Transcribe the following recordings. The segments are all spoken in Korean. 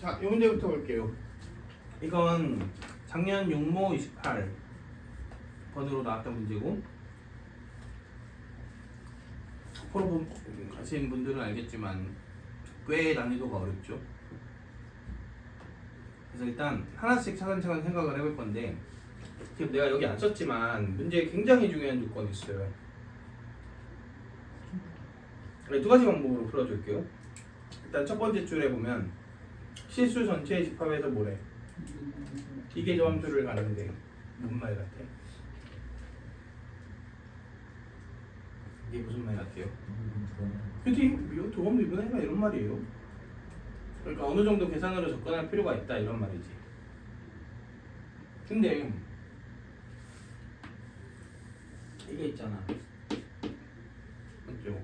자, 이 문제부터 볼게요. 이건 작년 용모 28번으로 나왔던 문제고, 프로 하시는 분들은 알겠지만 꽤 난이도가 어렵죠. 그래서 일단 하나씩 차근차근 생각을 해볼 건데, 지금 내가 여기 안 썼지만 문제에 굉장히 중요한 조건이 있어요. 두 가지 방법으로 풀어줄게요. 일단 첫 번째 줄에 보면 실수 전체의 집합에서 뭐래? 기계 저함수를 가는데 뭔 말 같아? 이게 무슨 말 같아요? 그치? 이거 도움 미분해라 이런 말이에요. 그러니까 어느 정도 계산으로 접근할 필요가 있다 이런 말이지. 근데 이게 있잖아. 맞죠?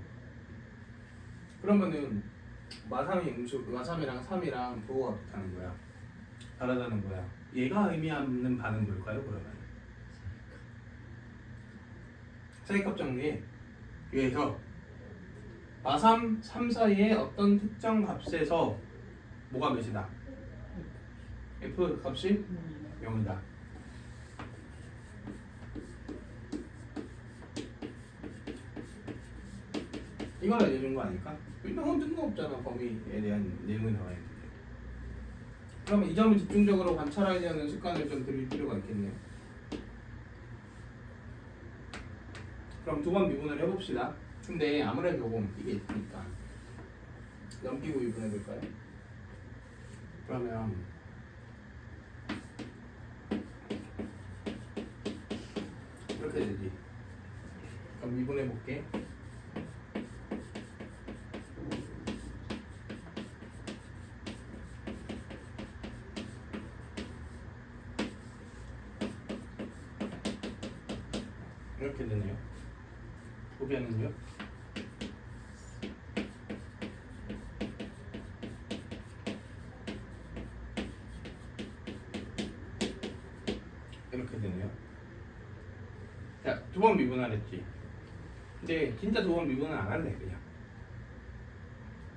그러면은 마삼이랑 3이랑 부호가 같다는 거야. 다르다는 거야. 얘가 의미하는 바는 뭘까요? 그러면 사이값 정리에 위에서 마삼, 3 사이의 어떤 특정 값에서 뭐가 몇이다? F 값이 0이다. 이걸 알려준 거 아닐까? 일단 뜬금없잖아. 범위에 대한 내용이 나와 있는데. 그러면 이 점을 집중적으로 관찰하려는 습관을 좀 들일 필요가 있겠네요. 그럼 두 번 미분을 해봅시다. 근데 아무래도 이게 있으니까 넘기고 미분해볼까요? 그러면 이렇게 되지. 그럼 미분해볼게. 이렇게 되네요. 보기에는요. 이렇게 되네요. 자, 두 번 미분하랬지. 근데 진짜 두 번 미분은 안 할래 그냥.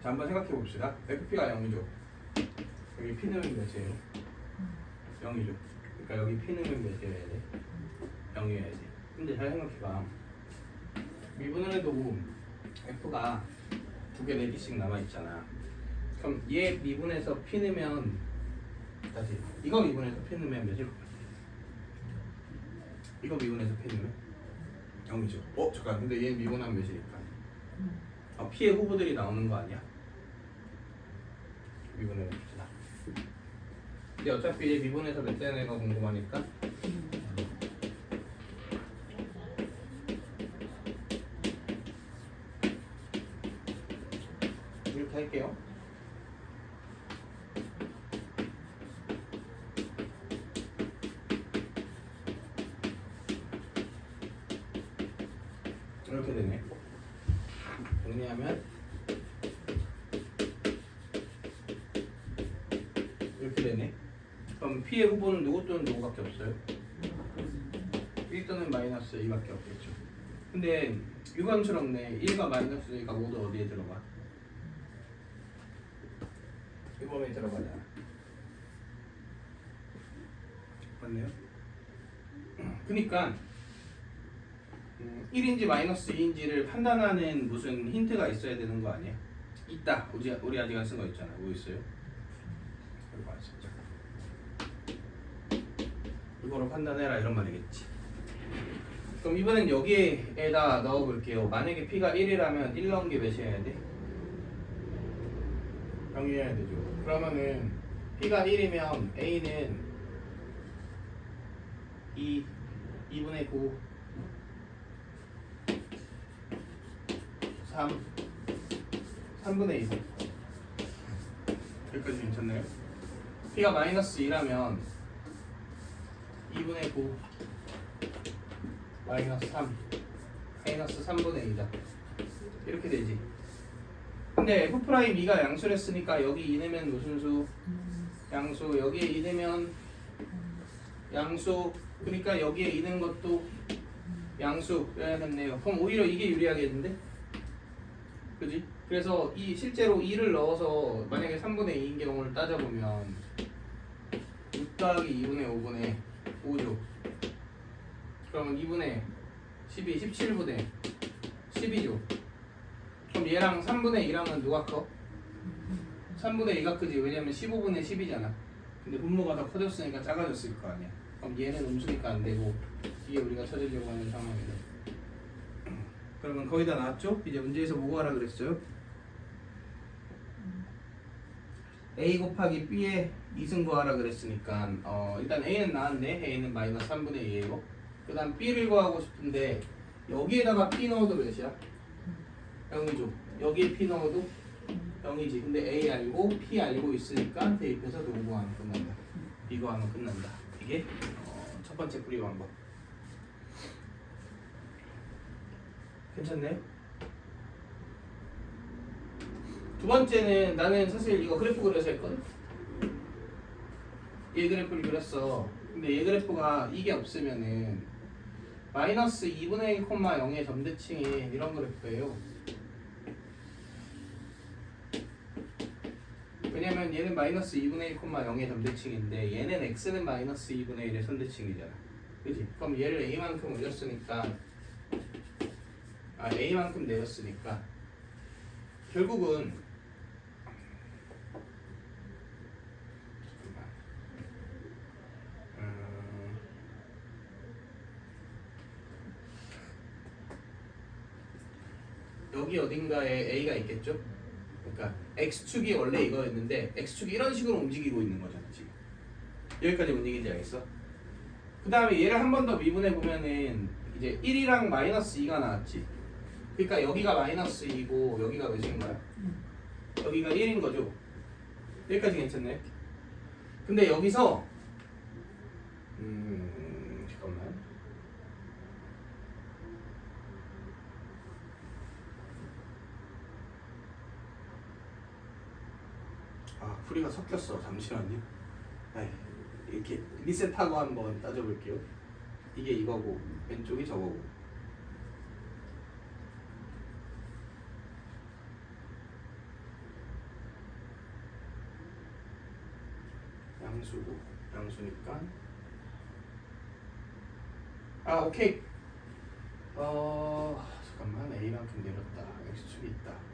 자, 한번 생각해 봅시다. FP가 0이죠. 여기 P는 몇이에요? 0이죠. 그러니까 여기 P는 몇이어야 돼? 0이어야 돼. 근데 잘 생각해봐. 미분을 해도 F가 두 개, 네 개씩 남아있잖아. 그럼 얘 미분해서 P 넣으면 다시 이거 미분해서 P 넣으면 몇일 것 같아? 이거 미분해서 P 넣으면 0이죠. 잠깐. 근데 얘 미분하면 몇이니까? P의 후보들이 나오는 거 아니야? 미분해 봅시다. 근데 어차피 얘 미분해서 몇 되는 애가 궁금하니까 이렇게 할게요. 이렇게 되네. 정리하면 이렇게 되네. 그럼 P의 후보는 누구 또는 누구밖에 없어요? 1 또는 마이너스 2밖에 없겠죠. 근데 유감스럽네. 1과 마이너스 2가 모두 어디에 들어가? 이 범위에 들어가잖아. 맞네요. 그러니까 1인지 마이너스 2인지를 판단하는 무슨 힌트가 있어야 되는 거 아니야? 있다. 우리 아직 안 쓴 거 있잖아. 뭐 있어요? 이거 안 썼죠. 이거로 판단해라 이런 말이겠지. 그럼 이번엔 여기에다 넣어볼게요. 만약에 P가 1이라면 1 넣은 게 몇이어야 돼? 0이어야 되죠. 그러면은 P가 1이면 A는 2분의 9 3분의 2 여기까지 괜찮나요? P가 마이너스 2라면 2분의 9 마이너스 3 마이너스 3분의 2다 이렇게 되지. 근데 F'2가 양수를 했으니까 여기 2 내면 무슨 수? 양수. 여기에 2 내면 양수. 그러니까 여기에 2 낸 것도 양수여야겠네요. 그럼 오히려 이게 유리하겠는데? 그지? 그래서 이 실제로 2를 넣어서 만약에 3분의 2인 경우를 따져보면 6 더하기 2분의 5분의 5죠. 그러면 2분의 12, 17분의 12죠. 그럼 얘랑 3분의 2랑은 누가 커? 3분의 2가 크지. 왜냐면 15분의 10이잖아. 근데 분모가 더 커졌으니까 작아졌을 거 아니야. 그럼 얘는 음수니까 안 되고 이게 우리가 찾으려고 하는 상황이다. 그러면 거의 다 나왔죠? 이제 문제에서 뭐 하라 그랬어요? A 곱하기 B의 이승 구하라 그랬으니까 일단 A는 나왔네. A는 마이너스 3분의 2예요. 그 다음 B를 구하고 싶은데 여기에다가 P 넣어도 몇이야? 0이죠. 여기에 P 넣어도 0이지. 근데 A 알고 P 알고 있으니까 대입해서 누구 구하면 끝난다. B 구하면 끝난다. 이게 첫 번째 풀이 방법. 괜찮네? 두 번째는 나는 사실 이거 그래프 그려서 했거든? 얘 그래프를 그렸어. 근데 얘 그래프가 이게 없으면은 마이너스 2분의 1, 0의 점대칭이 이런 그래프예요. 왜냐면 얘는 마이너스 2분의 1, 0의 점대칭인데 얘는 x는 마이너스 2분의 1의 선대칭이잖아. 그치? 그럼 얘를 a만큼 올렸으니까 a만큼 내렸으니까 결국은 여기 어딘가에 a가 있겠죠? 그러니까 x축이 원래 이거였는데 x축이 이런 식으로 움직이고 있는 거잖아 지금. 여기까지 뭔 얘기인지 알겠어? 그 다음에 얘를 한 번 더 미분해 보면은 이제 1이랑 마이너스 2가 나왔지. 그러니까 여기가 마이너스 2고 여기가 몇인 거야? 여기가 1인 거죠. 여기까지 괜찮네. 근데 여기서 잠깐만. 풀이가 섞였어. 잠시만요. 이렇게 리셋하고 한번 따져볼게요. 이게 이거고 왼쪽이 저거고. 양수고 양수니까 오케이. 잠깐만. a만큼 내렸다. x축이 있다.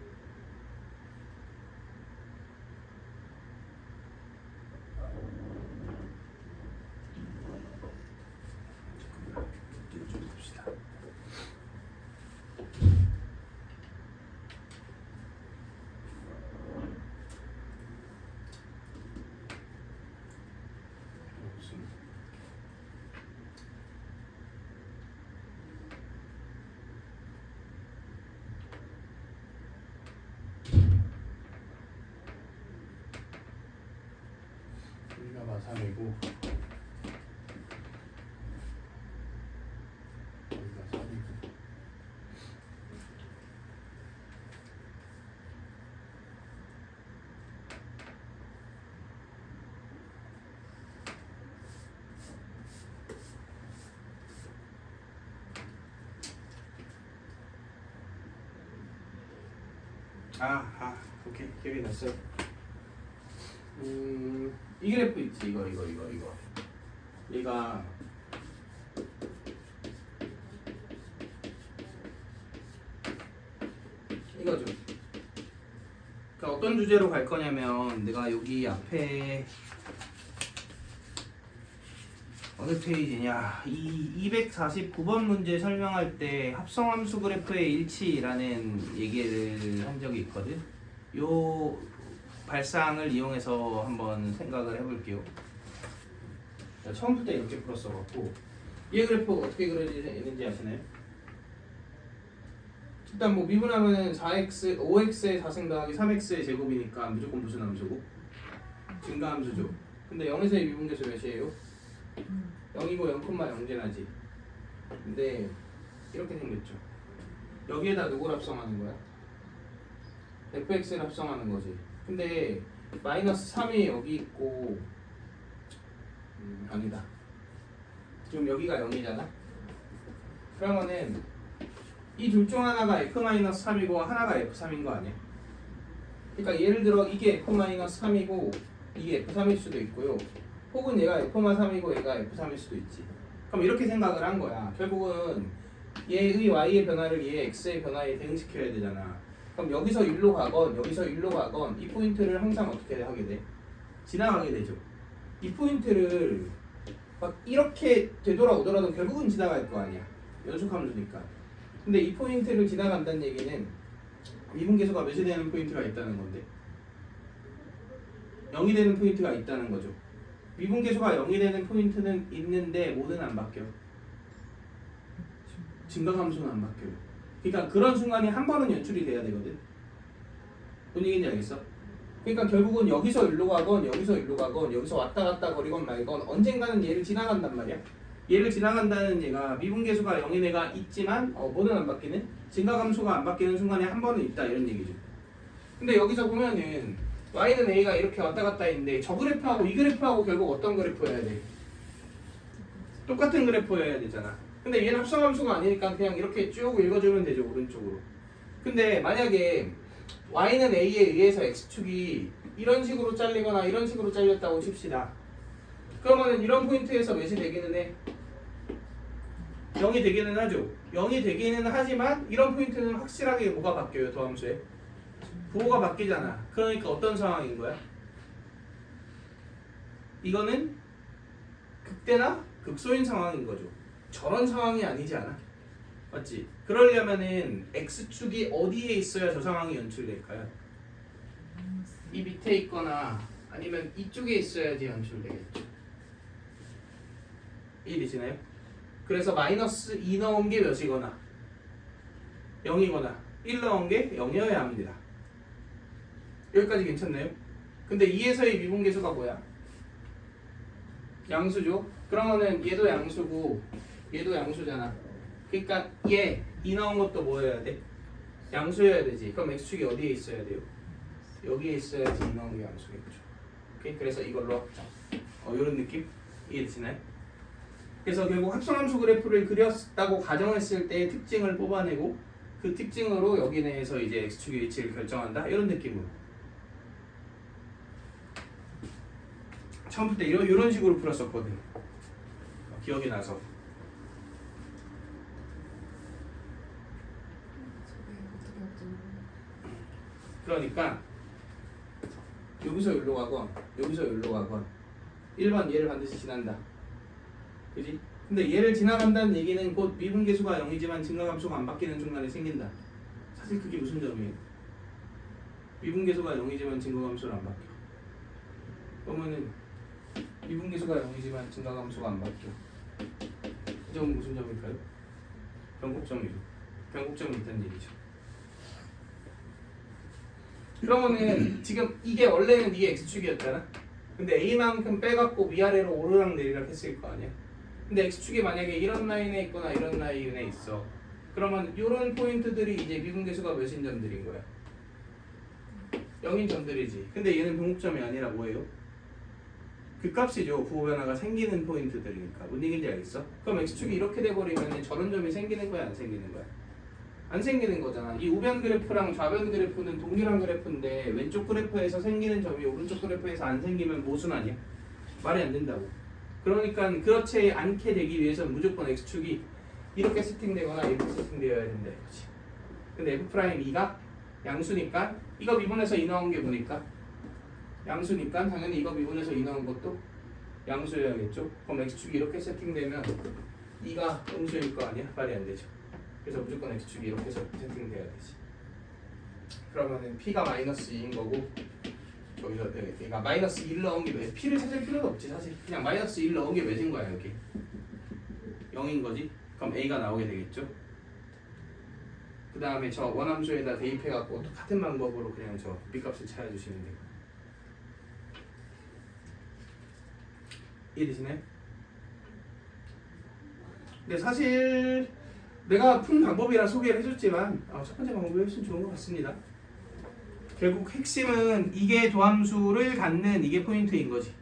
좀 봅시다. 여기가 마삼이고 여기가 3이고. 오케이. 기억이 났어요. 이 그래프 있지. 이거. 얘가 이거죠. 그러니까 어떤 주제로 갈 거냐면 내가 여기 앞에 어느 페이지냐, 이 249번 문제 설명할 때 합성함수 그래프의 일치라는 얘기를 한 적이 있거든. 요 발상을 이용해서 한번 생각을 해볼게요. 처음부터 이렇게 풀었어갖고 얘 그래프 어떻게 그려지는지 아시나요? 일단 뭐 미분하면 4x, 5x의 4승 더하기 3x의 제곱이니까 무조건 무슨 함수고? 증가함수죠. 근데 0에서의 미분계수 몇이에요? 0이고 0,0제나지. 근데 이렇게 생겼죠. 여기에다 누구를 합성하는 거야? fx를 합성하는 거지. 근데 마이너스 3이 여기 있고 아니다. 지금 여기가 0이잖아. 그러면은 이 둘 중 하나가 f-3이고 하나가 f3인 거 아니야? 그러니까 예를 들어 이게 F-3이고 이게 F3일 수도 있고요. 혹은 얘가 F-3이고 얘가 F3일 수도 있지. 그럼 이렇게 생각을 한 거야. 결국은 얘의 Y의 변화를 얘의 X의 변화에 대응시켜야 되잖아. 그럼 여기서 1로 가건 여기서 1로 가건 이 포인트를 항상 어떻게 하게 돼? 지나가게 되죠. 이 포인트를 막 이렇게 되돌아오더라도 결국은 지나갈 거 아니야. 연속함수니까. 근데 이 포인트를 지나간다는 얘기는 미분계수가 몇이 되는 포인트가 있다는 건데 0이 되는 포인트가 있다는 거죠. 미분계수가 0이 되는 포인트는 있는데 뭐는 안 바뀌어. 증가함수는 안 바뀌어요. 그러니까 그런 순간이 한 번은 연출이 돼야 되거든. 뭔 얘기인지 알겠어? 그러니까 결국은 여기서 일로 가건 여기서 일로 가건 여기서 왔다 갔다 거리건 말건 언젠가는 얘를 지나간단 말이야. 얘를 지나간다는 얘가 미분계수가 0인 애가 있지만 뭐는 안 바뀌는? 증가함수가 안 바뀌는 순간에 한 번은 있다 이런 얘기죠. 근데 여기서 보면은 y는 a가 이렇게 왔다 갔다 있는데 저 그래프하고 이 그래프하고 결국 어떤 그래프여야 돼? 똑같은 그래프여야 되잖아. 근데 얘는 합성함수가 아니니까 그냥 이렇게 쭉 읽어주면 되죠. 오른쪽으로. 근데 만약에 y는 a에 의해서 x축이 이런 식으로 잘리거나 이런 식으로 잘렸다고 칩시다. 그러면은 이런 포인트에서 몇이 되기는 해? 0이 되기는 하죠. 0이 되기는 하지만 이런 포인트는 확실하게 뭐가 바뀌어요? 더함수에 부호가 바뀌잖아. 그러니까 어떤 상황인 거야? 이거는 극대나 극소인 상황인 거죠. 저런 상황이 아니지 않아? 맞지? 그러려면은 x축이 어디에 있어야 저 상황이 연출될까요? 이 밑에 있거나 아니면 이쪽에 있어야지 연출되겠죠. 이해되시나요? 그래서 마이너스 2 넣은 게 몇이거나 0이거나 1 넣은 게 0이어야 합니다. 여기까지 괜찮나요? 근데 2에서의 미분계수가 뭐야? 양수죠? 그러면은 얘도 양수고 얘도 양수잖아. 그러니까 얘 2 넣은 것도 뭐여야 돼? 양수여야 되지. 그럼 x축이 어디에 있어야 돼요? 여기에 있어야지 2 넣은 게 양수겠죠. 오케이? 그래서 이걸로 합정. 이런 느낌? 이해되시나요? 그래서 결국 합성함수 그래프를 그렸다고 가정했을 때의 특징을 뽑아내고 그 특징으로 여기 내에서 이제 x축의 위치를 결정한다 이런 느낌으로 처음 풀 때 이런 식으로 풀었었거든. 기억이 나서. 그러니까 여기서 여기로 가건 여기서 여기로 가건 1번 얘를 반드시 지난다. 그지? 근데 얘를 지나간다는 얘기는 곧 미분계수가 0이지만 증가함수가 안 바뀌는 순간에 생긴다. 사실 그게 무슨 점이에요? 미분계수가 0이지만 증가함수를 안 바뀌어. 그러면은 미분계수가 0이지만 증가함수가 안 바뀌어. 이 점은 무슨 점일까요? 변곡점이죠. 변곡점이 있다는 얘기죠. 그러면은 지금 이게 원래는 이게 x축이었잖아. 근데 a만큼 빼갖고 위아래로 오르락 내리락 했을 거 아니야. 근데 x축이 만약에 이런 라인에 있거나 이런 라인에 있어. 그러면 이런 포인트들이 이제 미분계수가 몇인 점들인 거야? 0인 점들이지. 근데 얘는 변곡점이 아니라 뭐예요? 극값이죠. 부호 변화가 생기는 포인트들이니까. 뭔 얘기인지 알겠어? 그럼 x축이 이렇게 돼버리면 저런 점이 생기는 거야? 안 생기는 거야? 안 생기는 거잖아. 이 우변 그래프랑 좌변 그래프는 동일한 그래프인데 왼쪽 그래프에서 생기는 점이 오른쪽 그래프에서 안 생기면 모순 아니야? 말이 안 된다고. 그러니까 그렇지 않게 되기 위해서는 무조건 x축이 이렇게 세팅되거나 이렇게 세팅되어야 된다 이거지. 근데 f'2가 양수니까 이거 미분해서 2 나온 게 뭐니까? 양수니까 당연히 이거 미분해서 2 나온 것도 양수여야겠죠. 그럼 x축이 이렇게 세팅되면 2가 음수일 거 아니야? 말이 안 되죠. 그래서 무조건 x축이 이렇게 세팅돼야 되지. 그러면은 p가 마이너스 2인 거고 저기서 얘가 마이너스 1 넣은 게 몇? p를 찾을 필요도 없지 사실. 그냥 마이너스 1 넣은 게 몇인 거야 여기? 0인 거지. 그럼 a가 나오게 되겠죠. 그 다음에 저 원함수에다 대입해갖고 똑같은 방법으로 그냥 저 b값을 찾아주시면 돼요. 이해되시나요? 근데 사실 내가 푼 방법이라 소개를 해줬지만 첫 번째 방법이 훨씬 좋은 것 같습니다. 결국 핵심은 이게 도함수를 갖는 이게 포인트인 거지.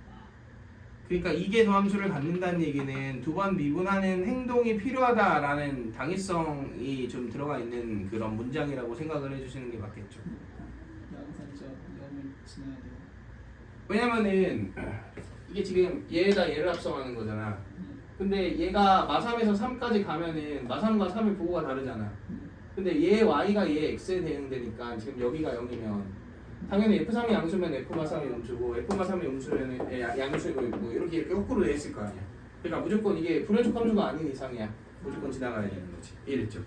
그러니까 이게 도함수를 갖는다는 얘기는 두 번 미분하는 행동이 필요하다라는 당위성이 좀 들어가 있는 그런 문장이라고 생각을 해주시는 게 맞겠죠. 양산점 지나야 돼요. 왜냐면은 이게 지금 얘에다 얘를 합성하는 거잖아. 근데 얘가 마3에서 3까지 가면은 마3과 3의 부호가 다르잖아. 근데 얘 y가 얘 x에 대응되니까 지금 여기가 0이면 당연히 f3이 양수면 f마3이 음수고 f마3이 음수면 양수고 뭐 이렇게 거꾸로 돼 있을 거 아니야. 그러니까 무조건 이게 불연속 함수가 아닌 이상이야. 무조건 지나가야 되는 거지. 이해됐죠?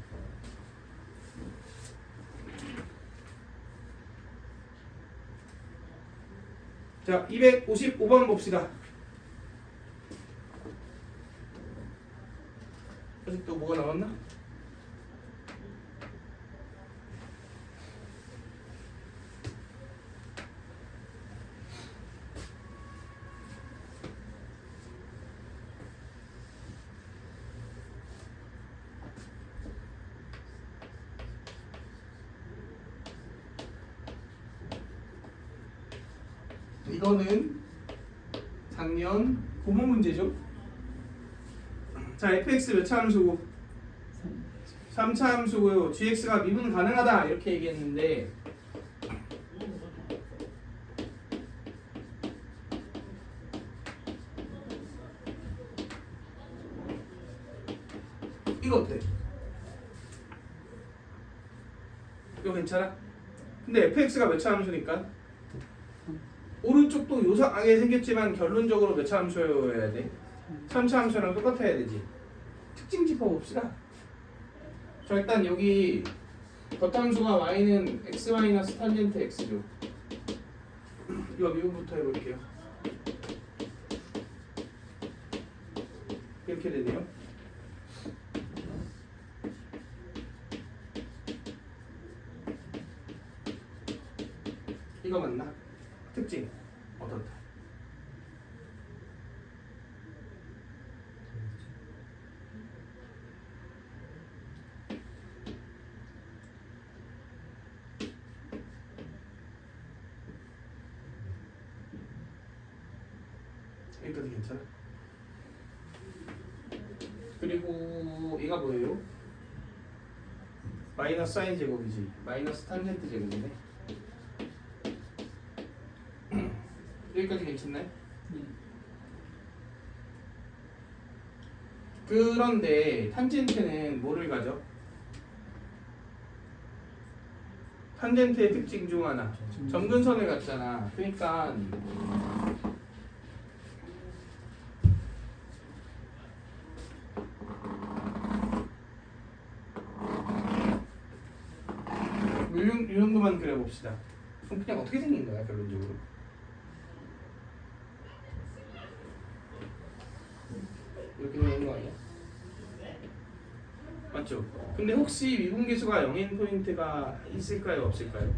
자, 255번 봅시다. 아직 또 뭐가 남았나? 이거는 작년 고모 문제죠. 자, fx 몇 차 함수고? 3차 함수고요. gx가 미분 가능하다 이렇게 얘기했는데 이거 어때? 이거 괜찮아? 근데 fx가 몇 차 함수니까 오른쪽도 요상하게 생겼지만 결론적으로 몇 차 함수여야 돼? 3차 함수랑 똑같아야 되지. 특징 짚어봅시다. 자, 일단 여기 겉함수가 y는 x 마이너스 탄젠트 x죠. 이거 미분부터 해볼게요. 이렇게 되네요. 이거 맞나? 특징 어떻다? 여기까지 괜찮아? 그리고 얘가 뭐예요? 마이너스 사인 제곱이지. 마이너스 탄젠트 제곱이네. 여기까지 괜찮나요? 네. 그런데 탄젠트는 뭐를 가져? 탄젠트의 특징 중 하나 점근선을 갖잖아. 그러니까 이 정도만 그려봅시다. 그럼 그냥 어떻게 생긴 거야 결론적으로? 이렇게 되는 거 아니야? 맞죠? 근데 혹시 미분계수가 0인 포인트가 있을까요? 없을까요?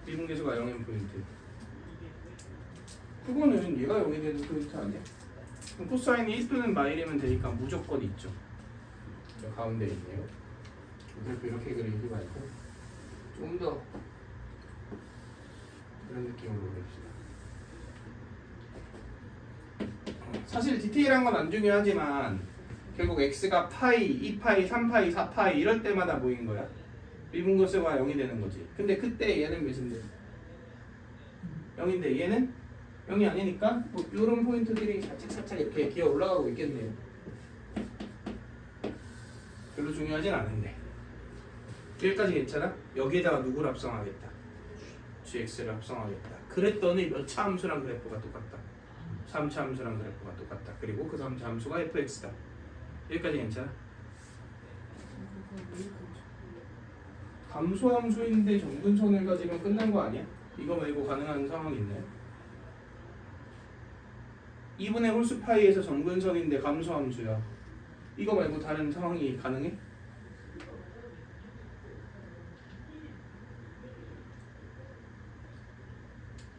미분계수가 0인 포인트 그거는 얘가 0이 되는 포인트 아니야? 그럼 코사인이 1 또는 마이르면 되니까 무조건 있죠. 저 가운데 있네요. 이렇게 그리지 말고 좀 더 그런 느낌으로 그립시다. 사실 디테일한 건 안 중요하지만 결국 x가 파이, 2파이, 3파이, 4파이 이럴 때마다 모인 거야. 미분계수가 0이 되는 거지. 근데 그때 얘는 몇인데? 0인데 얘는 0이 아니니까 뭐 이런 포인트들이 살짝 이렇게 기어 올라가고 있겠네요. 별로 중요하진 않은데 여기까지 괜찮아? 여기에다가 누구를 합성하겠다? gx를 합성하겠다. 그랬더니 몇 차 함수랑 그래프가 똑같다. 3차 함수랑 그래프가 똑같다. 그리고 그 3차 함수가 fx다. 여기까지 괜찮아? 감소함수인데 정근선을 가지면 끝난 거 아니야? 이거 말고 가능한 상황이 있나요? 2분의 홀수 파이에서 정근선인데 감소함수야. 이거 말고 다른 상황이 가능해?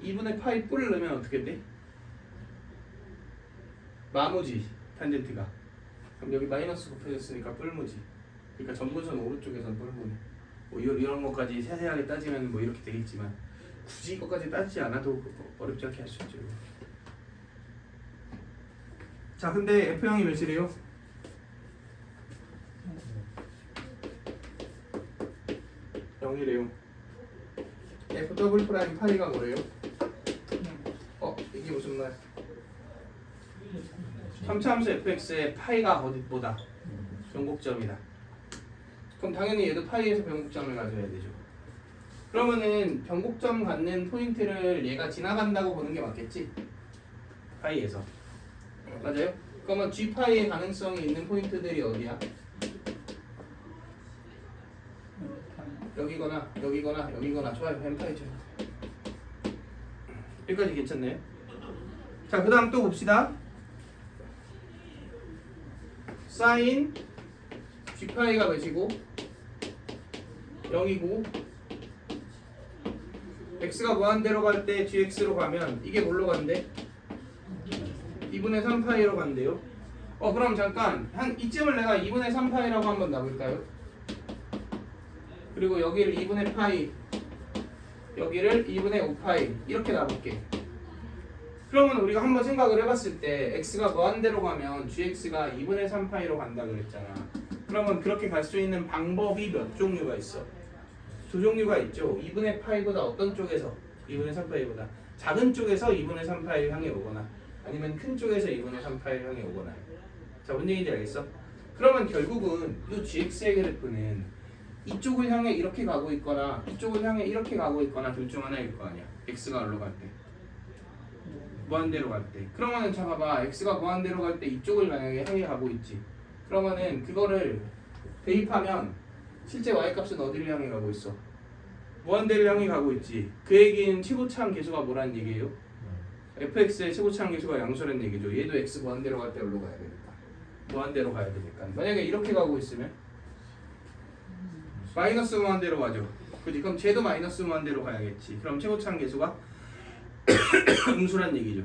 (2분의 파이) 뿔을 넣으면 어떻게 돼? 마무지 탄젠트가. 그럼 여기 마이너스 곱해졌으니까 뿔무지. 그러니까 정근선 오른쪽에선 뿔무네. 뭐 이런 것까지 세세하게 따지면 뭐 이렇게 되겠지만 굳이 이것까지 따지지 않아도 어렵지 않게 할 수 있죠. 자, 근데 F형이 몇이래요? 0이래요. f 더블 프라임 파이가 뭐래요? 이게 무슨 말? 3차함수 fx의 파이가 어디보다? 변곡점이다. 그럼 당연히 얘도 파이에서 변곡점을 가져야 되죠. 그러면은 변곡점 갖는 포인트를 얘가 지나간다고 보는 게 맞겠지? 파이에서. 맞아요? 그러면 g파이의 가능성이 있는 포인트들이 어디야? 여기거나 여기거나 여기거나. 좋아요. n파이죠. 여기까지 괜찮네요. 자, 그 다음 또 봅시다. 사인 g파이가 몇이고 0이고 x가 무한대로 갈 때 gx로 가면 이게 뭘로 간대? 2분의 3파이로 간대요. 그럼 잠깐 한 이쯤을 내가 2분의 3파이라고 한번 놔볼까요? 그리고 여기를 2분의 파이, 여기를 2분의 5파이 이렇게 놔볼게. 그러면 우리가 한번 생각을 해봤을 때 x가 무한대로 가면 gx가 2분의 3파이로 간다 그랬잖아. 그러면 그렇게 갈 수 있는 방법이 몇 종류가 있어? 두 종류가 있죠. 2분의 파이보다 어떤 쪽에서? 2분의 3파이보다 작은 쪽에서 2분의 3파이를 향해 오거나 아니면 큰 쪽에서 2분의 3파이를 향해 오거나. 자, 뭔 얘기인지 알겠어? 그러면 결국은 이 gx의 그래프는 이쪽을 향해 이렇게 가고 있거나 이쪽을 향해 이렇게 가고 있거나 둘 중 하나일 거 아니야. x가 어디로 갈 때? 무한대로 갈 때. 그러면은 자 봐봐. x가 무한대로 갈 때 이쪽을 만약에 향해 가고 있지. 그러면은 그거를 대입하면 실제 y값은 어디를 향해 가고 있어? 무한대를 향해 가고 있지. 그 얘기는 최고차항 계수가 뭐라는 얘기예요? fx의 최고차항 계수가 양수라는 얘기죠. 얘도 x 무한대로 갈 때 어디로 가야 되니까. 무한대로 가야 되니까. 만약에 이렇게 가고 있으면 마이너스 무한대로 가죠. 그지? 그럼 쟤도 마이너스 무한대로 가야겠지. 그럼 최고차항 계수가 음수란 얘기죠.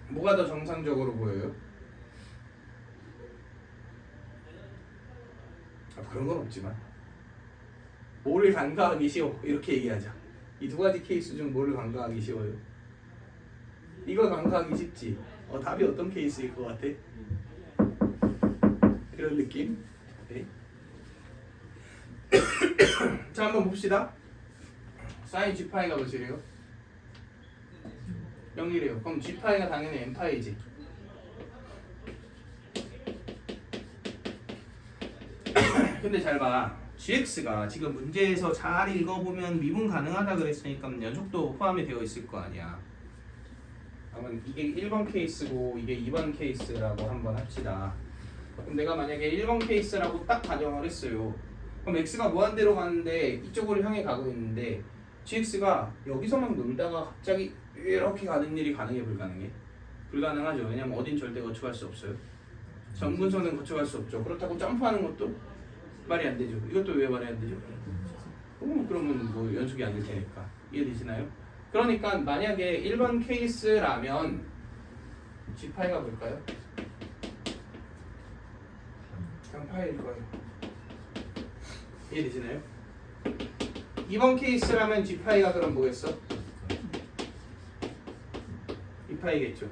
뭐가 더 정상적으로 보여요? 그런 건 없지만 뭐를 간과하기 쉬워 이렇게 얘기하자. 이 두 가지 케이스 중 뭐를 간과하기 쉬워요? 이걸 간과하기 쉽지. 답이 어떤 케이스일 것 같아? 이런 느낌? 네. 자, 한번 봅시다. 사인 g파이가 몇이래요? 0이래요. 그럼 g파이가 당연히 n파이지. 근데 잘 봐. gx가 지금 문제에서 잘 읽어보면 미분 가능하다 그랬으니까 연속도 포함이 되어 있을 거 아니야. 그러면 이게 1번 케이스고 이게 2번 케이스라고 한번 합시다. 그럼 내가 만약에 1번 케이스라고 딱 가정을 했어요. 그럼 x가 무한대로 가는데 이쪽으로 향해 가고 있는데 gx가 여기서만 놀다가 갑자기 이렇게 가는 일이 가능해 불가능해? 불가능하죠. 왜냐면 어딘 절대 거쳐갈 수 없어요. 정분선은 거쳐갈 수 없죠. 그렇다고 점프하는 것도 말이 안 되죠. 이것도 왜 말이 안 되죠? 그러면 뭐 연속이 아닐 테니까. 이해되시나요? 그러니까 만약에 1번 케이스라면 g파이가 뭘까요? 그냥 파이일 거예요. 이해되시나요? 2번 케이스라면 g파이가 그럼 뭐겠어? 2파이겠죠.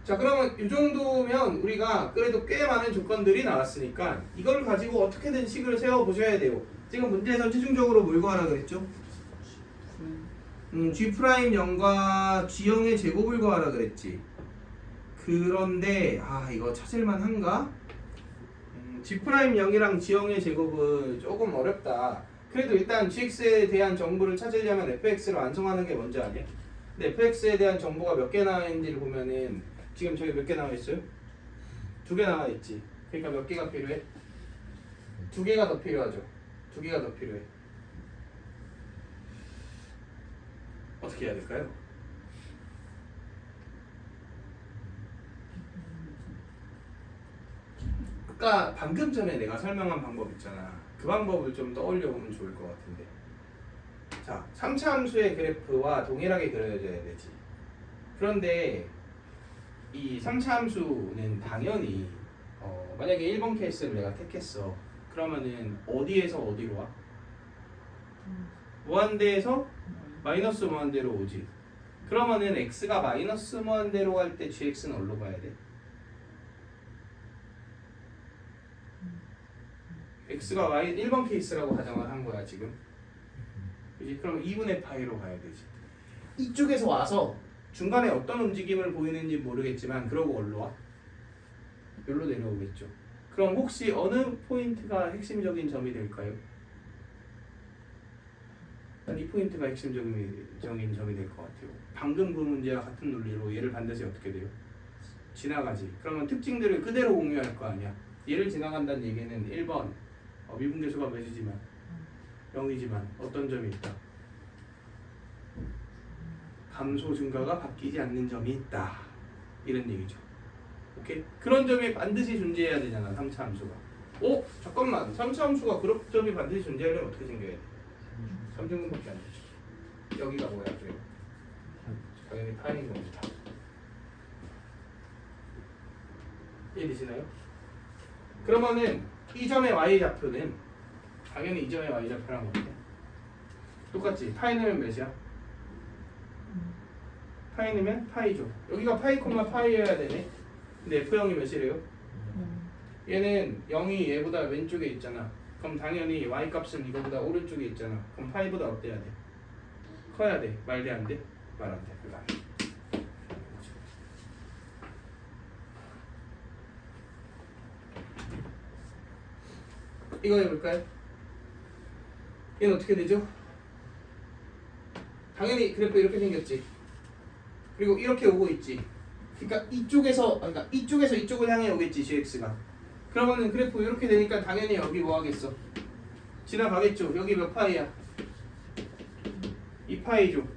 자, 그러면 이 정도면 우리가 그래도 꽤 많은 조건들이 나왔으니까 이걸 가지고 어떻게든 식을 세워보셔야 돼요. 지금 문제에서 최종적으로 뭘 구하라 그랬죠? G'0과 G형의 제곱을 구하라 그랬지. 그런데 이거 찾을만 한가? G'0이랑 G형의 제곱은 조금 어렵다. 그래도 일단 GX에 대한 정보를 찾으려면 fx를 완성하는 게 먼저 아니야? 근데 fx에 대한 정보가 몇 개 나와 있는지를 보면은 지금 저기 몇 개 나와 있어요? 2개 나와 있지. 그러니까 몇 개가 필요해? 2개가 더 필요하죠. 2개가 더 필요해. 어떻게 해야 될까요? 아까 방금 전에 내가 설명한 방법 있잖아. 그 방법을 좀 떠올려 보면 좋을 것 같은데. 자, 3차 함수의 그래프와 동일하게 그려져야 되지. 그런데 이 3차 함수는 당연히 만약에 1번 케이스를 내가 택했어. 그러면은 어디에서 어디로 와? 무한대에서 마이너스 무한대로 오지. 그러면은 x가 마이너스 무한대로 갈 때 gx는 어디로 가야 돼? x가 1번 케이스라고 가정을 한 거야 지금. 그지? 그럼 2분의 파이로 가야 되지. 이쪽에서 와서 중간에 어떤 움직임을 보이는지 모르겠지만 그러고 어디로 와? 여기로 내려오겠죠. 그럼 혹시 어느 포인트가 핵심적인 점이 될까요? 이 포인트가 핵심적인 점이 될 것 같아요. 방금 그 문제와 같은 논리로 얘를 반드시 어떻게 돼요? 지나가지. 그러면 특징들을 그대로 공유할 거 아니야. 얘를 지나간다는 얘기는 1번 미분계수가 몇이지만 0이지만 어떤 점이 있다? 감소 증가가 바뀌지 않는 점이 있다. 이런 얘기죠. 오케이? 그런 점이 반드시 존재해야 되잖아. 3차 함수가. 잠깐만. 3차 함수가 그런 점이 반드시 존재하려면 어떻게 생겨야 돼? 3등분밖에 안 되죠. 여기가 뭐야? 그래요? 당연히 파인 겁니다. 이해되시나요? 그러면은 이 점의 y좌표는 당연히 이 점의 y좌표랑 어때? 똑같지? 파이 넣으면 몇이야? 파이 넣으면 파이죠. 여기가 파이 콤마 파이여야 되네. 근데 F0이 몇이래요? 얘는 0이 얘보다 왼쪽에 있잖아. 그럼 당연히 y값은 이거보다 오른쪽에 있잖아. 그럼 파이보다 어때야 돼? 커야 돼? 말돼 안 돼? 말 안 돼. 그거 안 돼. 이거 해볼까요? 얘는 어떻게 되죠? 당연히 그래프 이렇게 생겼지. 그리고 이렇게 오고 있지. 그러니까 이쪽에서 이쪽을 향해 오겠지 gx가. 그러면은 그래프 이렇게 되니까 당연히 여기 뭐 하겠어? 지나가겠죠. 여기 몇 파이야? 2파이죠.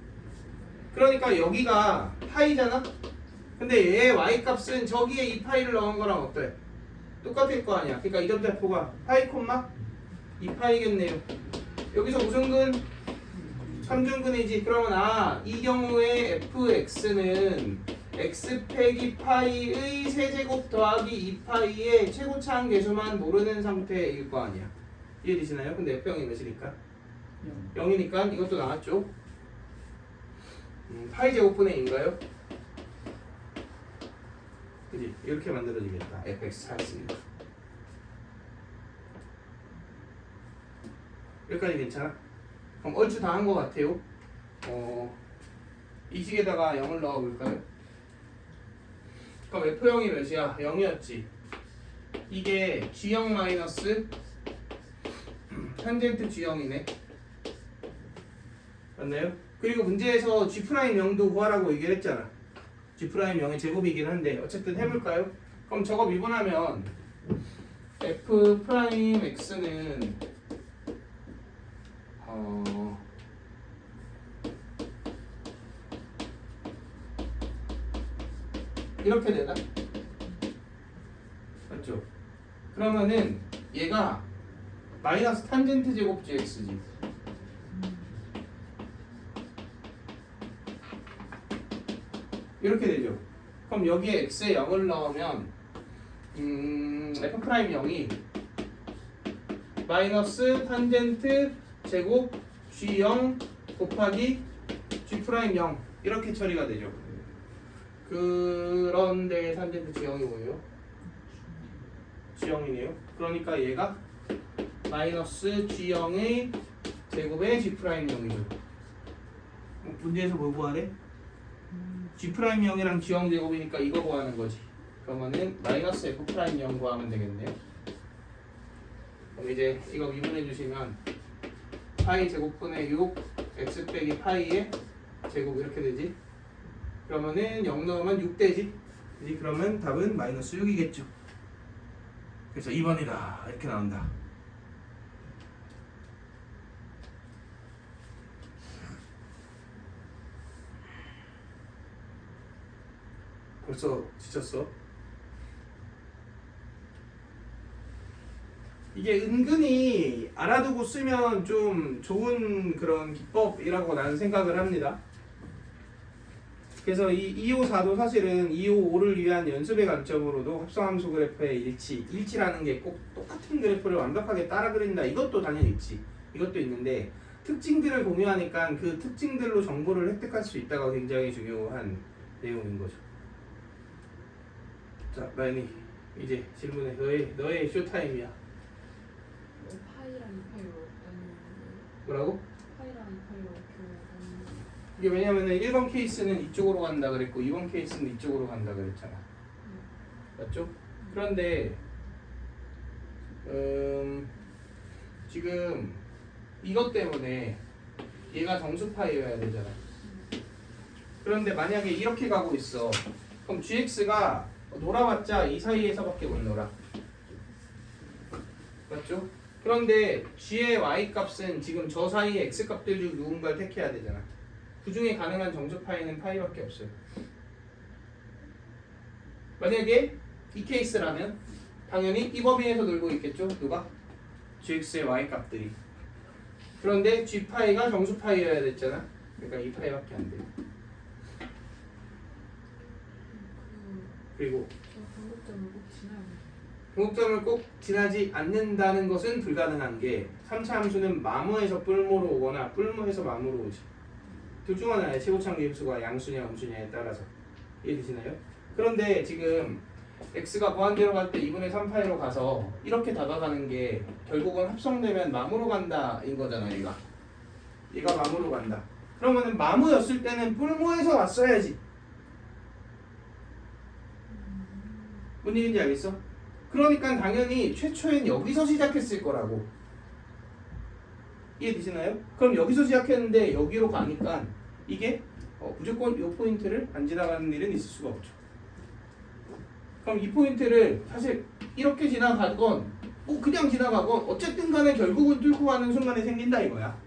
그러니까 여기가 파이잖아. 근데 얘의 y 값은 저기에 2파이를 넣은 거랑 어때? 똑같을 거 아니야. 그러니까 이 점좌표가 파이 콤마 2파이겠네요. 여기서 무슨 근? 3중근이지. 그러면 이 경우에 fx는 x 빼기 파이의 세제곱 더하기 2파이의 최고차항 계수만 모르는 상태일 거 아니야. 이해되시나요? 근데 f형이 몇이니까? 0이니까 이것도 나왔죠? 파이 제곱분의 인가요? 그지? 이렇게 만들어지겠다. fx 찾았으니까. 여기까지 괜찮아? 그럼 얼추 다 한 것 같아요. 이 식에다가 0을 넣어볼까요? 그럼 F형이 몇이야? 0이었지. 이게 G형 마이너스 탄젠트 G형이네. 맞나요? 그리고 문제에서 G'명도 구하라고 얘기를 했잖아. G'명의 제곱이긴 한데 어쨌든 해볼까요? 그럼 저거 미분하면 F'X는 이렇게 되나? 맞죠? 그러면은 얘가 마이너스 탄젠트 제곱 gx지. 이렇게 되죠. 그럼 여기에 x에 0을 넣으면 f'0이 마이너스 탄젠트 제곱 g0 곱하기 g'0 이렇게 처리가 되죠. 그런데 탄젠트 g형이 뭐예요? g형이네요. 그러니까 얘가 마이너스 g형의 제곱의 g'0이죠. 문제에서 뭐 구하래? g'0이랑 g형 제곱이니까 이거 구하는 거지. 그러면은 마이너스 f'0 구하면 되겠네요. 그럼 이제 이거 미분해 주시면 파이 제곱분의 6 x 빼기 파이의 제곱 이렇게 되지. 그러면은 0 넣으면 6 되지. 그지? 그러면 답은 마이너스 6이겠죠. 그래서 2번이다. 이렇게 나온다. 벌써 지쳤어? 이게 은근히 알아두고 쓰면 좀 좋은 그런 기법이라고 나는 생각을 합니다. 그래서 이 2호, 4도 사실은 2호, 5를 위한 연습의 관점으로도 합성함수 그래프의 일치라는 게 꼭 똑같은 그래프를 완벽하게 따라 그린다. 이것도 당연히 있지. 이것도 있는데 특징들을 공유하니까 그 특징들로 정보를 획득할 수 있다가 굉장히 중요한 내용인 거죠. 자, 나연이 이제 질문해. 너의 쇼타임이야. 파이랑 2파이로 나누는 뭐라고? 파이랑 2파이로 이게 왜냐면은 1번 케이스는 이쪽으로 간다 그랬고 2번 케이스는 이쪽으로 간다 그랬잖아. 맞죠? 그런데 지금 이것 때문에 얘가 정수파이어야 되잖아. 그런데 만약에 이렇게 가고 있어. 그럼 gx가 놀아봤자 이 사이에서밖에 못 놀아. 맞죠? 그런데 g의 y 값은 지금 저 사이에 x 값들 중 누군가를 택해야 되잖아. 그 중에 가능한 정수파이는 파이밖에 없어요. 만약에 이 케이스라면 당연히 이 범위에서 놀고 있겠죠? 누가? gx의 y 값들이. 그런데 g파이가 정수파이여야 됐잖아. 그러니까 이 파이밖에 안 돼요. 그리고 궁극점을 꼭 지나지 않는다는 것은 불가능한 게 3차 함수는 마무에서 뿔모로 오거나 뿔모에서 마무로 오지. 둘 중 하나의 최고창 유입수가 양수냐 음수냐에 따라서. 이해되시나요? 그런데 지금 x가 무한대로 갈 때 2분의 3파이로 가서 이렇게 다가가는 게 결국은 합성되면 마무로 간다 인 거잖아. 얘가 마무로 간다. 그러면은 마무였을 때는 뿔모에서 왔어야지. 뭔 얘기인지 알겠어? 그러니까 당연히 최초엔 여기서 시작했을 거라고. 이해되시나요? 그럼 여기서 시작했는데 여기로 가니까 이게 무조건 이 포인트를 안 지나가는 일은 있을 수가 없죠. 그럼 이 포인트를 사실 이렇게 지나가건 그냥 지나가건 어쨌든 간에 결국은 뚫고 가는 순간에 생긴다 이거야.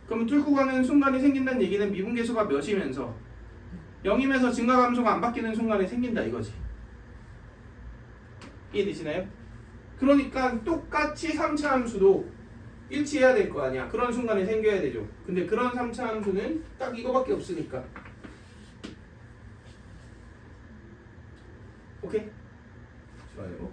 그럼 뚫고 가는 순간에 생긴다는 얘기는 미분계수가 몇이면서 0이면서 증가감소가 안 바뀌는 순간에 생긴다 이거지. 이해되시나요? 그러니까 똑같이 3차 함수도 일치해야 될 거 아니야. 그런 순간에 생겨야 되죠. 근데 그런 3차 함수는 딱 이거밖에 없으니까. 오케이? 좋아요.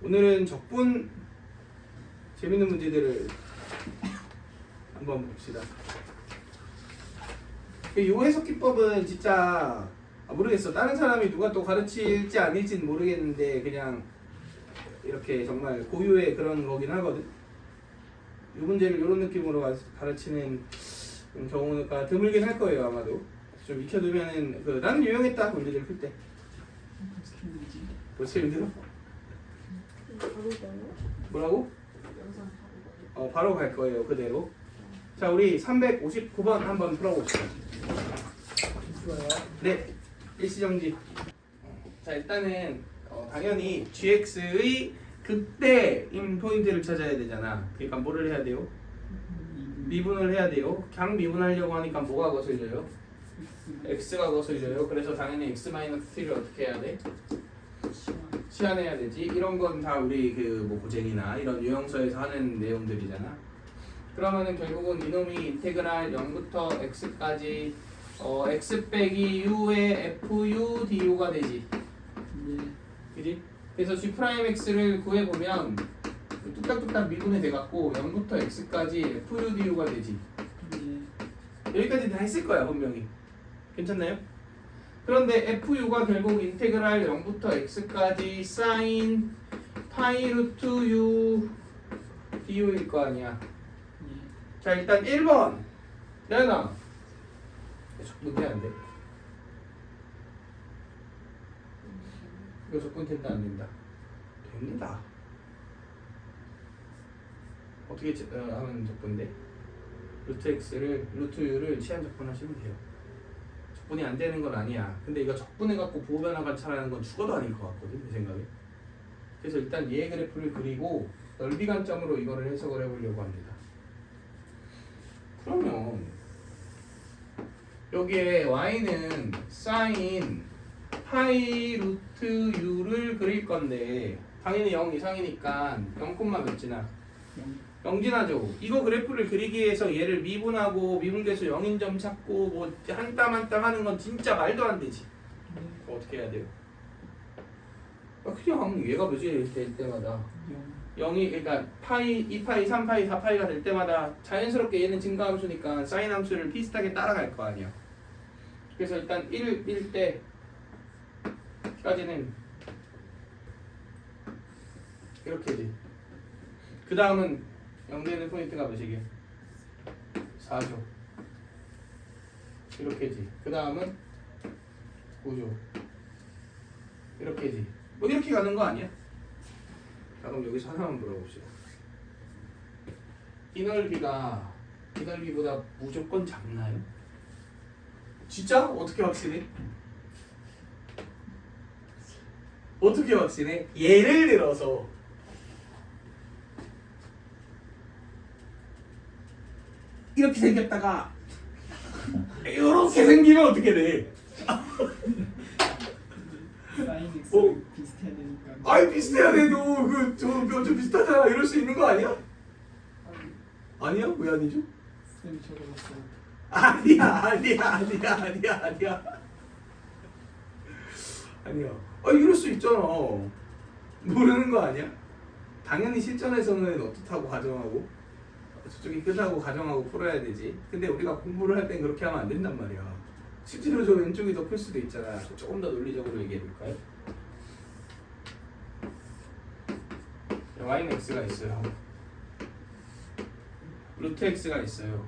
오늘은 적분 재밌는 문제들을 한번 봅시다. 이 해석 기법은 진짜 모르겠어. 다른 사람이 누가 또 가르칠지 아닐지는 모르겠는데 그냥 이렇게 정말 고유의 그런 거긴 하거든. 이 문제를 이런 느낌으로 가르치는 경우가 드물긴 할 거예요 아마도. 좀 익혀두면은 나는 유용했다 문제를 풀 때. 벌써 힘들어? 뭐라고? 바로 갈 거예요 그대로. 자 우리 359번 한번 풀어봅시다. 네, 일시정지. 자 일단은 당연히 gx의 극대인 포인트를 찾아야 되잖아. 그러니까 뭐를 해야 돼요? 미분을 해야 돼요. 그냥 미분하려고 하니까 뭐가 거슬려요? x가 거슬려요. 그래서 당연히 x-t를 어떻게 해야 돼? 시환해야 되지. 이런 건 다 우리 뭐 고쟁이나 이런 유형서에서 하는 내용들이잖아. 그러면은 결국은 이놈이 인테그랄 0부터 x까지 x 빼기 u의 fu du가 되지. 그지? 그래서 g'x를 구해보면 뚝딱뚝딱 미분이 돼갖고 0부터 x까지 fu du가 되지. 여기까지 다 했을 거야 분명히. 괜찮나요? 그런데 fu가 결국 인테그랄 0부터 x까지 sin 파이 루트 u du일 거 아니야. 자 일단 1번 레나 적분 해야 안 돼? 이거 적분 된다 안 된다? 됩니다. 어떻게 하면 적분돼? 루트 x를 루트 u를 시한 적분하시면 돼요. 적분이 안 되는 건 아니야. 근데 이거 적분해갖고 부호변화 관찰하는 건 죽어도 아닐 것 같거든 내 생각에. 그래서 일단 얘 그래프를 그리고 넓이 관점으로 이거를 해석을 해보려고 합니다. 그러면 여기에 y는 sin 파이 루트 u를 그릴 건데 당연히 0 이상이니까 0, 몇 지나? 0 지나죠. 이거 그래프를 그리기 위해서 얘를 미분하고 미분계수 0인 점 찾고 뭐 한 땀 한 땀 하는 건 진짜 말도 안 되지. 어떻게 해야 돼요? 그냥 얘가 몇이 될 때마다 0이 그러니까 파이, 2파이, 3파이, 4파이가 될 때마다 자연스럽게 얘는 증가함수니까 사인 함수를 비슷하게 따라갈 거 아니야. 그래서 일단 1일 때 까지는 이렇게지. 그 다음은 0되는 포인트가 몇이게? 4죠. 이렇게지. 그 다음은 9죠. 이렇게지. 뭐 이렇게 가는 거 아니야? 자, 그럼 여기서 하나만 물어봅시다. 이 넓이가 이 넓이보다 무조건 작나요? 진짜? 어떻게 확신해? 어떻게 확신해? 예를 들어서 이렇게 생겼다가 이렇게 생기면 어떻게 돼? 사인 X 어? 비슷해야 되니까. 아이 비슷해야 돼도 좀 비슷하잖아. 이럴 수 있는 거 아니야? 아니야? 왜 아니죠? 쌤이 적어줬어요. 아니야. 아 이럴 수 있잖아. 모르는 거 아니야? 당연히 실전에서는 어떻다고 가정하고 저쪽이 끝나고 가정하고 풀어야 되지. 근데 우리가 공부를 할 땐 그렇게 하면 안 된단 말이야. 실제로 저 왼쪽이 더 클 수도 있잖아. 조금 더 논리적으로 얘기해 볼까요? y는 x가 있어요. 루트 x가 있어요.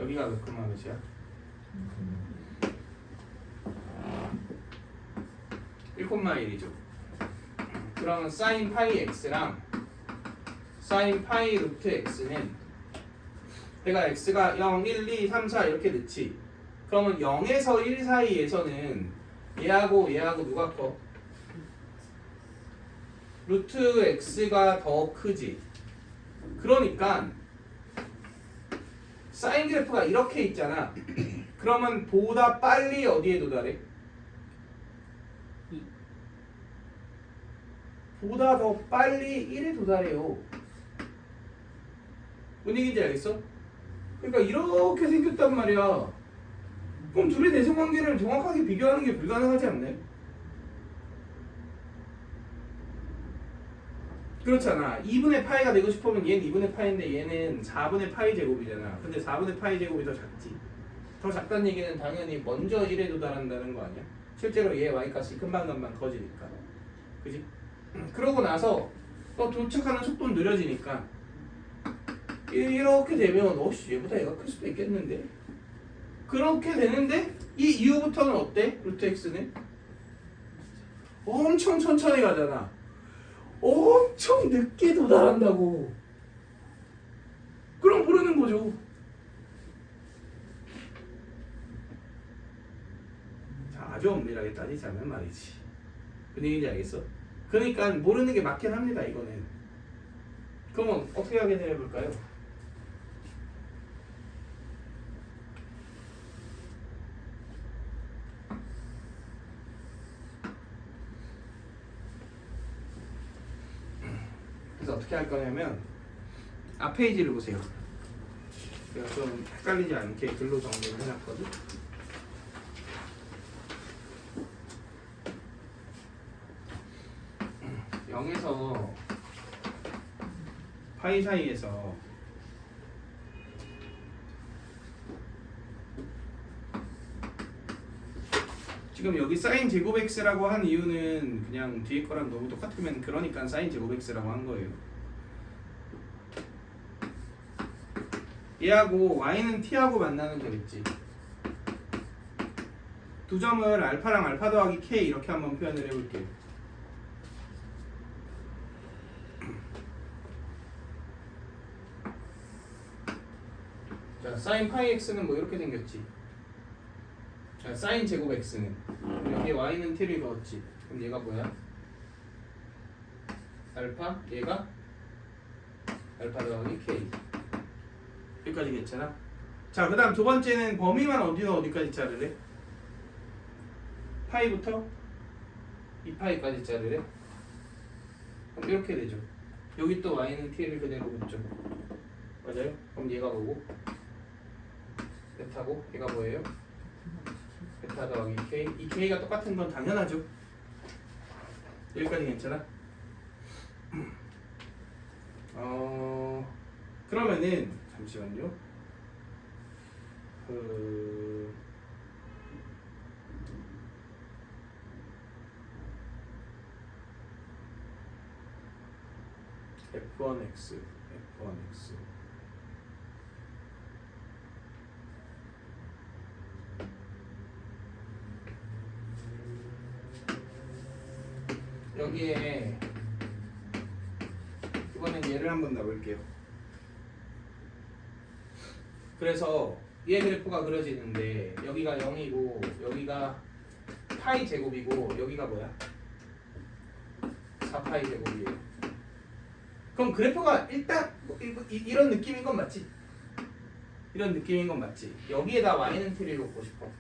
여기가 몇 콤마 몇이야? 1,1이죠. 그러면 sin 파이 x랑 sin 파이 루트 x는 내가 x가 0, 1, 2, 3, 4 이렇게 넣지. 그러면 0에서 1 사이에서는 얘하고 누가 커? 루트 x가 더 크지. 그러니까 사인 그래프가 이렇게 있잖아. 그러면 보다 빨리 어디에 도달해? 보다 더 빨리 1에 도달해요. 뭔 얘기인지 알겠어? 그러니까 이렇게 생겼단 말이야. 그럼 둘의 대성관계를 정확하게 비교하는 게 불가능하지 않나요? 그렇잖아. 2분의 파이가 되고 싶으면 얘는 2분의 파이인데 얘는 4분의 파이 제곱이잖아. 근데 4분의 파이 제곱이 더 작지. 더 작다는 얘기는 당연히 먼저 1에 도달한다는 거 아니야? 실제로 얘 y값이 금방금방 커지니까. 그지? 그러고 나서 또 도착하는 속도는 느려지니까 이렇게 되면 얘보다 얘가 클 수도 있겠는데? 그렇게 되는데 이 이후부터는 어때? 루트 x는? 엄청 천천히 가잖아. 엄청 늦게 도달한다고. 그럼 모르는 거죠. 자, 아주 엄밀하게 따지자면 말이지. 그 얘기인지 알겠어? 그러니까 모르는 게 맞긴 합니다. 이거는. 그러면 어떻게 하게 해볼까요? 그래서 어떻게 할 거냐면 앞 페이지를 보세요. 제가 좀 헷갈리지 않게 글로 정리를 해놨거든. 영에서 파이 사이에서 지금 여기 사인 제곱 x라고 한 이유는 그냥 뒤에 거랑 너무 똑같으면 그러니까 사인 제곱 x라고 한 거예요. 얘하고 y는 t하고 만나는 점 있지. 두 점을 알파랑 알파 더하기 k 이렇게 한번 표현을 해볼게요. 자, 사인 파이 x는 뭐 이렇게 생겼지. 자, 사인 제곱 x는 여기 y는 t를 넣었지. 그럼 얘가 뭐야? 알파, 얘가 알파 더하기 k. 여기까지 괜찮아? 자, 그 다음 두 번째는 범위만 어디서 어디까지 자르래? 파이부터 2파이까지 자르래? 그럼 이렇게 되죠. 여기 또 y는 t를 그대로 붙죠. 맞아요? 그럼 얘가 뭐고? 베타고 얘가 뭐예요? 베타 더하기 k. 이 k가 똑같은 건 당연하죠. 여기까지 괜찮아? 그러면은 잠시만요. F1x F1x 여기에 이번엔 얘를 한번 넣어볼게요. 그래서 얘 그래프가 그려지는데 여기가 0이고 여기가 파이 제곱이고 여기가 뭐야? 4파이 제곱이에요. 그럼 그래프가 일단 이런 느낌인 건 맞지? 이런 느낌인 건 맞지? 여기에다 y는 t를 놓고 싶어.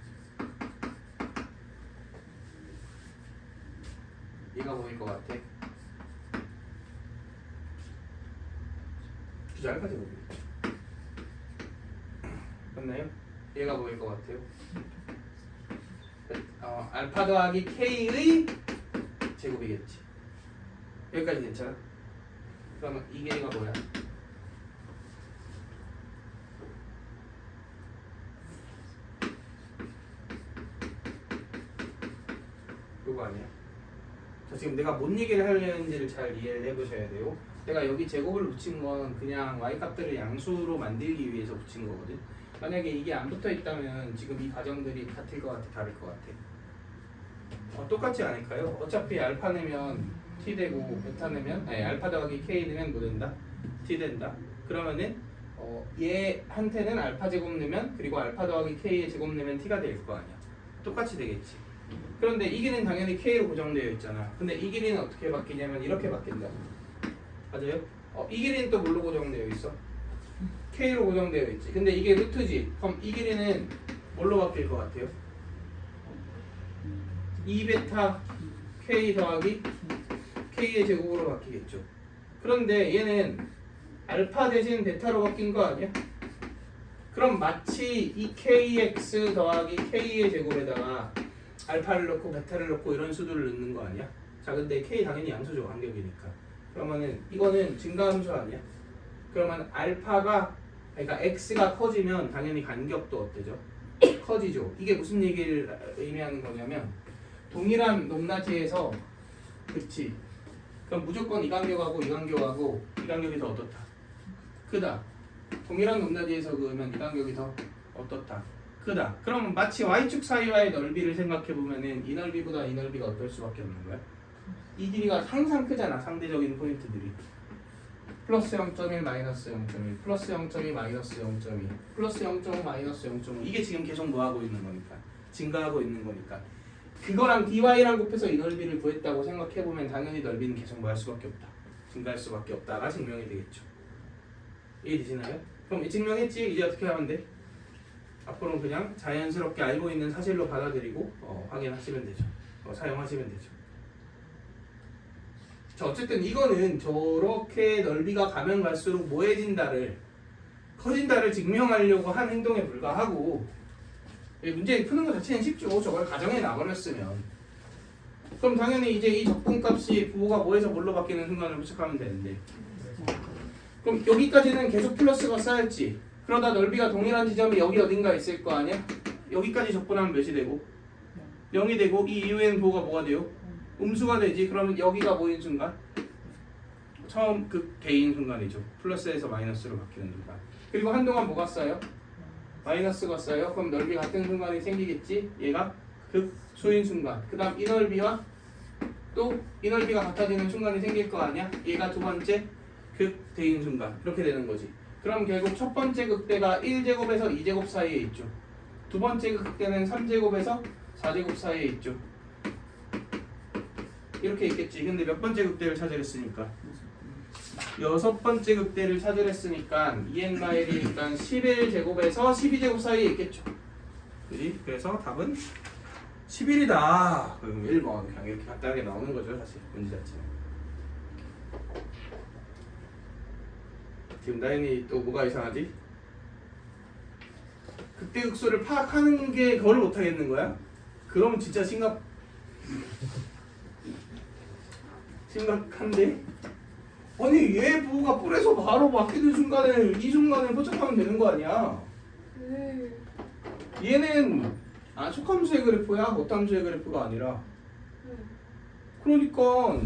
얘가 뭐일 것 같아? 그죠? 알파 제곱이에요. 맞나요? 얘가 뭐일 것 같아요? 알파 더하기 k의 제곱이겠지. 여기까지 괜찮아? 그러면 이게 얘가 뭐야? 요거 아니야? 자, 지금 내가 뭔 얘기를 하려는지를 잘 이해를 해보셔야 돼요. 내가 여기 제곱을 붙인 건 그냥 y값들을 양수로 만들기 위해서 붙인 거거든. 만약에 이게 안 붙어 있다면 지금 이 가정들이 같을 것 같아, 다를 것 같아? 똑같지 않을까요? 어차피 알파 내면 t 되고 베타 내면 알파 더하기 k 내면 뭐 된다? t 된다. 그러면은 얘한테는 알파 제곱 내면 그리고 알파 더하기 k의 제곱 내면 t가 될 거 아니야. 똑같이 되겠지. 그런데 이 길이는 당연히 k로 고정되어 있잖아. 근데 이 길이는 어떻게 바뀌냐면 이렇게 바뀐다. 맞아요? 이 길이는 또 뭘로 고정되어 있어? k로 고정되어 있지. 근데 이게 루트지. 그럼 이 길이는 뭘로 바뀔 것 같아요? 2베타 k 더하기 k의 제곱으로 바뀌겠죠. 그런데 얘는 알파 대신 베타로 바뀐 거 아니야? 그럼 마치 이 kx 더하기 k의 제곱에다가 알파를 넣고 베타를 넣고 이런 수들을 넣는 거 아니야? 자, 근데 k 당연히 양수죠. 간격이니까. 그러면은 이거는 증가함수 아니야? 그러면 알파가 그러니까 x가 커지면 당연히 간격도 어때죠? 커지죠. 이게 무슨 얘기를 의미하는 거냐면 동일한 높낮이에서 그치? 그럼 무조건 이 간격하고 이 간격하고 이 간격이 더 어떻다? 크다. 동일한 높낮이에서 그으면 이 간격이 더 어떻다? 크다. 그럼 마치 y축 사이와의 넓이를 생각해보면은 이 넓이보다 이 넓이가 어떨 수밖에 없는 거야? 이 길이가 항상 크잖아. 상대적인 포인트들이. 플러스 0.1 마이너스 0.1 플러스 0.2 마이너스 0.2 플러스 0.5 마이너스 0.5 이게 지금 계속 뭐 하고 있는 거니까 증가하고 있는 거니까 그거랑 dy랑 곱해서 이 넓이를 구했다고 생각해보면 당연히 넓이는 계속 뭐 할 수밖에 없다. 증가할 수밖에 없다가 증명이 되겠죠. 이해되시나요? 그럼 이 증명했지? 이제 어떻게 하면 돼? 앞으로는 그냥 자연스럽게 알고 있는 사실로 받아들이고 확인하시면 되죠. 사용하시면 되죠. 자, 어쨌든 이거는 저렇게 넓이가 가면 갈수록 모해진다를 커진다를 증명하려고 한 행동에 불과하고 문제 푸는 것 자체는 쉽죠. 저걸 가정에 놔버렸으면 그럼 당연히 이제 이 적분값이 부호가 뭐에서 뭘로 바뀌는 순간을 부착하면 되는데 그럼 여기까지는 계속 플러스가 쌓였지. 그러다 넓이가 동일한 지점이 여기 어딘가 있을 거 아니야? 여기까지 적분하면 몇이 되고? 0이 되고 이 이후에는 부호가 뭐가 돼요? 음수가 되지. 그러면 여기가 뭐인 순간? 처음 극대인 순간이죠. 플러스에서 마이너스로 바뀌는 순간. 그리고 한동안 뭐가 쌓여? 마이너스가 쌓여. 그럼 넓이 같은 순간이 생기겠지? 얘가 극소인 순간. 그 다음 이 넓이와 또 이 넓이가 같아지는 순간이 생길 거 아니야? 얘가 두 번째 극대인 순간. 이렇게 되는 거지. 그럼 결국 첫 번째 극대가 1제곱에서 2제곱 사이에 있죠. 두 번째 극대는 3제곱에서 4제곱 사이에 있죠. 이렇게 있겠지. 근데 몇 번째 극대를 찾으랬으니까? 여섯 번째 극대를 찾으랬으니까 EN마일이 일단 11제곱에서 12제곱 사이에 있겠죠. 그지? 그래서 답은 11이다. 그럼 1번 그냥 이렇게 간단하게 나오는 거죠. 사실 문제 자체는. 지금 나연이 또 뭐가 이상하지? 극대극소를 파악하는 게 그걸 못하겠는 거야? 그럼 진짜 심각한데? 아니 얘 부호가 뿔에서 바로 바뀌는 순간에 이 순간을 포착하면 되는 거 아니야? 얘는 속함수의 그래프야? 겉함수의 그래프가 아니라 그러니까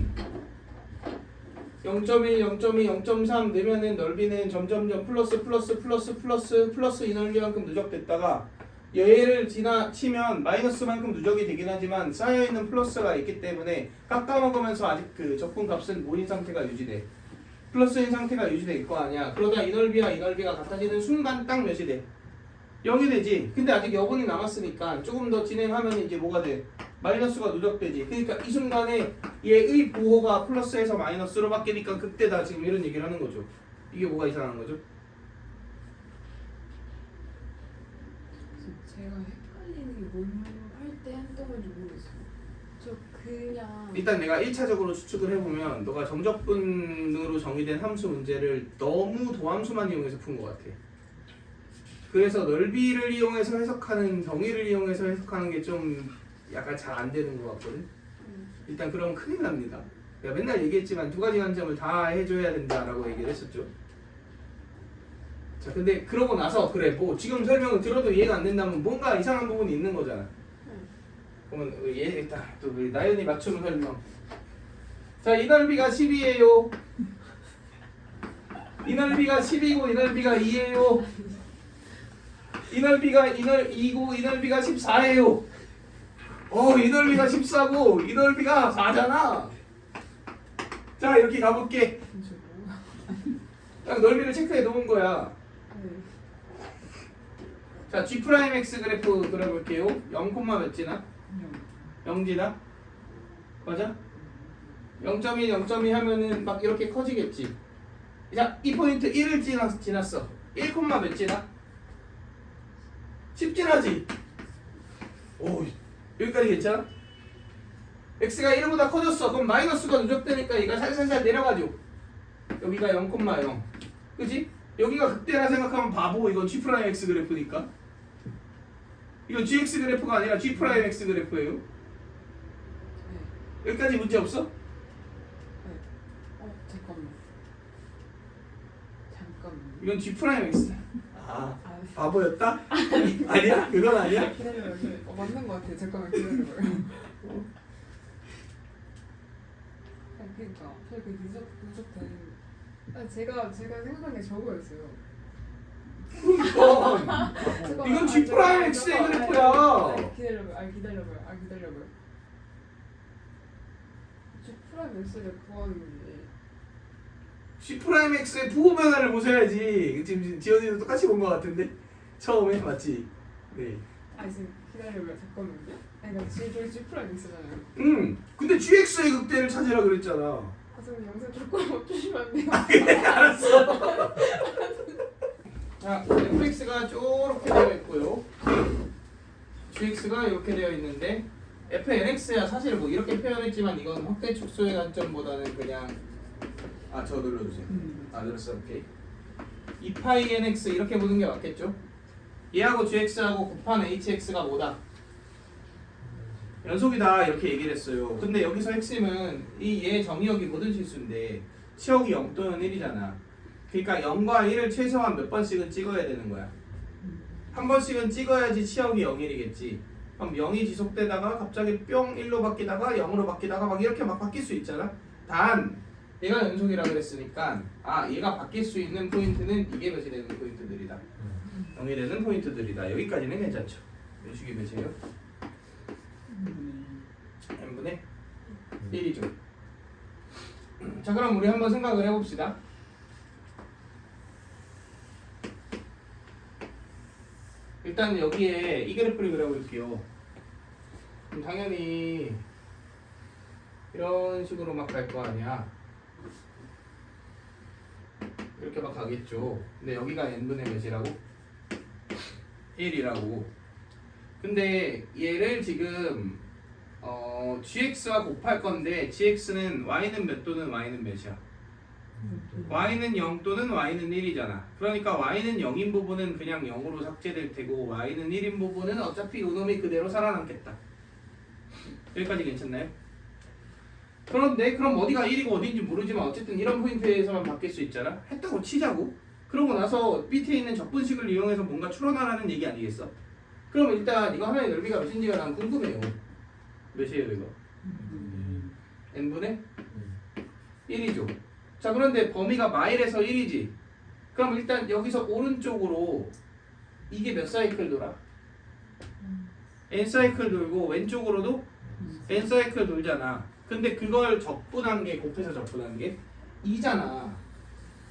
0.1, 0.2, 0.3 넣으면은 넓이는 점점점 플러스 이 넓이만큼 누적됐다가 얘를 지나치면 마이너스만큼 누적이 되긴 하지만 쌓여있는 플러스가 있기 때문에 깎아먹으면서 아직 그 적분 값은 모인 상태가 유지돼. 플러스인 상태가 유지될 거 아니야. 그러다 이 넓이와 이 넓이가 같아지는 순간 딱 몇이 돼? 0이 되지. 근데 아직 여분이 남았으니까 조금 더 진행하면 이제 뭐가 돼? 마이너스가 누적되지. 그러니까 이 순간에 얘의 부호가 플러스에서 마이너스로 바뀌니까 그때다 지금 이런 얘기를 하는 거죠. 이게 뭐가 이상한 거죠? 제가 헷갈리는 게 뭘 할 때 했던 건지 모르겠어요. 저 그냥 일단 내가 1차적으로 추측을 해보면 너가 정적분으로 정의된 함수 문제를 너무 도함수만 이용해서 푼 것 같아. 그래서 넓이를 이용해서 해석하는 정의를 이용해서 해석하는 게 좀 약간 잘 안 되는 것 같거든. 일단 그러면 큰일 납니다. 내가 맨날 얘기했지만 두 가지 관점을 다 해줘야 된다라고 얘기를 했었죠. 자, 근데 그러고 나서 그래 뭐 지금 설명을 들어도 이해가 안 된다면 뭔가 이상한 부분이 있는 거잖아. 그러면 얘 일단 또 우리 나연이 맞춤 설명. 자, 이 넓이가 10이에요. 이 넓이가 10이고 이 넓이가 2예요. 이 넓이가 2고 이 넓이가 14예요. 이 넓이가 14고 이 넓이가 4잖아. 자, 이렇게 가볼게. 딱 넓이를 체크해 놓은 거야. 자, G'X 그래프 그려볼게요. 0, 몇 지나? 0지나? 맞아? 0.1, 0.2 하면은 막 이렇게 커지겠지. 자, 이 포인트 1을 지났어. 1, 몇 지나? 10 지나지? 오, 여기까지 괜찮아? x가 1보다 커졌어. 그럼 마이너스가 누적되니까 얘가 살살살 내려가죠. 여기가 0,0. 그지? 여기가 극대라 생각하면 바보. 이건 G'X 그래프니까. 이건 Gx 그래프가 아니라 G'X 그래프예요. 여기까지 문제 없어? 잠깐만. 이건 G'X. 아, 바보였다? 아니야? 그건 아니야? 기다려요. 맞는 것 같아요. 잠깐만 기다려봐요. 그러니까 저그 누적된. 제가 생각한 게 저거였어요. 이건 G'X의 그래프야. 기다려봐요. G'X를 구하는 건데. G'X의 부호 변화를 보셔야지. 지금 지연이도 똑같이 본 것 같은데 처음에 맞지? 네. 지금 기다려봐요. 잠깐만요. 그러니까 저희 G'X잖아요. 근데 GX의 극대를 찾으라 그랬잖아. 저는 영상 조금 멈추시면 안 돼요? 그래, 알았어. 자, fx가 이렇게 되어 있고요. gx가 이렇게 되어 있는데 fnx야 사실 뭐 이렇게 표현했지만 이건 확대 축소의 관점보다는 그냥 저 눌러주세요. 눌렀어. 오케이. 2πnx 이렇게 보는 게 맞겠죠? 얘하고 gx하고 곱한 hx가 뭐다? 연속이다 이렇게 얘기를 했어요. 근데 여기서 핵심은 이 얘 정의역이 모든 실수인데 치역이 0 또는 1이잖아. 그러니까 0과 1을 최소한 몇 번씩은 찍어야 되는 거야. 한 번씩은 찍어야지 치역이 0, 1이겠지. 그럼 0이 지속되다가 갑자기 뿅 1로 바뀌다가 0으로 바뀌다가 막 이렇게 막 바뀔 수 있잖아. 단 얘가 연속이라 그랬으니까 얘가 바뀔 수 있는 포인트는 이게 몇이 되는 포인트들이다. 0이 되는 포인트들이다. 여기까지는 괜찮죠. 연식이 몇이에요? n분의 1이죠. 자, 그럼 우리 한번 생각을 해봅시다. 일단 여기에 이 그래프를 그려볼게요. 그럼 당연히 이런 식으로 막 갈 거 아니야. 이렇게 막 가겠죠. 근데 여기가 n분의 몇이라고? 1이라고. 근데 얘를 지금 gx와 곱할 건데 gx는 y는 몇 또는 y는 몇이야? y는 0 또는 y는 1이잖아. 그러니까 y는 0인 부분은 그냥 0으로 삭제될 테고 y는 1인 부분은 어차피 요놈이 그대로 살아남겠다. 여기까지 괜찮나요? 그런데 그럼 어디가 1이고 어딘지 모르지만 어쨌든 이런 포인트에서만 바뀔 수 있잖아. 했다고 치자고. 그러고 나서 밑에 있는 적분식을 이용해서 뭔가 추론하라는 얘기 아니겠어? 그럼 일단 이거 하나의 넓이가 몇인지가 난 궁금해요. 몇이에요 이거? n분의 1이죠. 자, 그런데 범위가 마일에서 1이지. 그럼 일단 여기서 오른쪽으로 이게 몇 사이클 돌아? n 사이클 돌고 왼쪽으로도 n 사이클 돌잖아. 근데 그걸 적분한 게 곱해서 적분한 게 2잖아.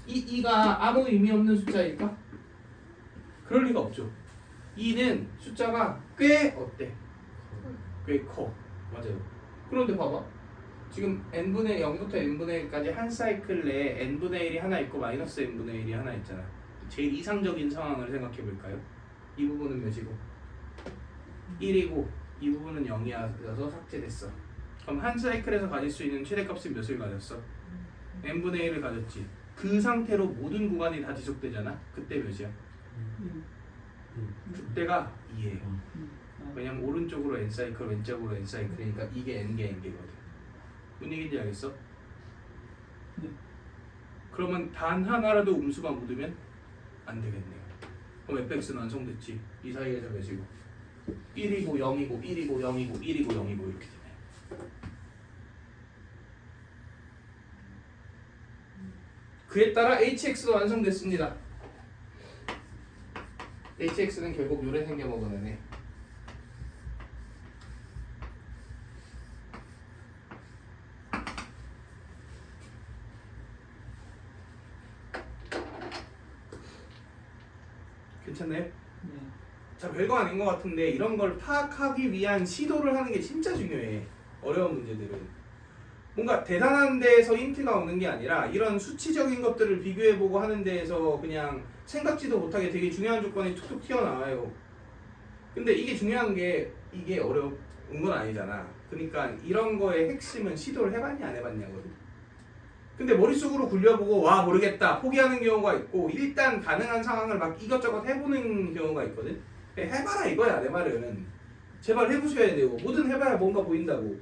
이가 아무 의미 없는 숫자일까? 그럴 리가 없죠. 2는 숫자가 꽤 어때? 꽤 커. 맞아요. 그런데 봐봐. 지금 n분의 0부터 n분의 1까지 한 사이클 내에 n분의 1이 하나 있고 마이너스 n분의 1이 하나 있잖아. 제일 이상적인 상황을 생각해 볼까요? 이 부분은 몇이고? 1이고 이 부분은 0이어서 삭제됐어. 그럼 한 사이클에서 가질 수 있는 최대값은 몇을 가졌어? n분의 1을 가졌지. 그 상태로 모든 구간이 다 지속되잖아. 그때 몇이야? 그때가 2예요. 왜냐면 오른쪽으로 n 사이클, 왼쪽으로 n 사이클이니까 이게 n개 n개거든. 무슨 얘기인지 알겠어? 네. 그러면 단 하나라도 음수가 묻으면 안 되겠네요. 그럼 fx는 완성됐지. 이 사이에서 몇이고 1이고 0이고 1이고 0이고 1이고 0이고 이렇게 되네. 그에 따라 hx도 완성됐습니다. hx는 결국 요래 생겨먹은 애네. 괜찮나요? 네. 자, 별거 아닌 것 같은데 이런 걸 파악하기 위한 시도를 하는 게 진짜 중요해. 어려운 문제들은. 뭔가 대단한 데에서 힌트가 오는 게 아니라 이런 수치적인 것들을 비교해보고 하는 데에서 그냥 생각지도 못하게 되게 중요한 조건이 툭툭 튀어나와요. 근데 이게 중요한 게 이게 어려운 건 아니잖아. 그러니까 이런 거의 핵심은 시도를 해봤냐 안 해봤냐거든. 근데 머릿속으로 굴려보고 와 모르겠다 포기하는 경우가 있고 일단 가능한 상황을 막 이것저것 해보는 경우가 있거든. 해봐라 이거야 내 말은. 제발 해보셔야 되고 뭐든 해봐야 뭔가 보인다고.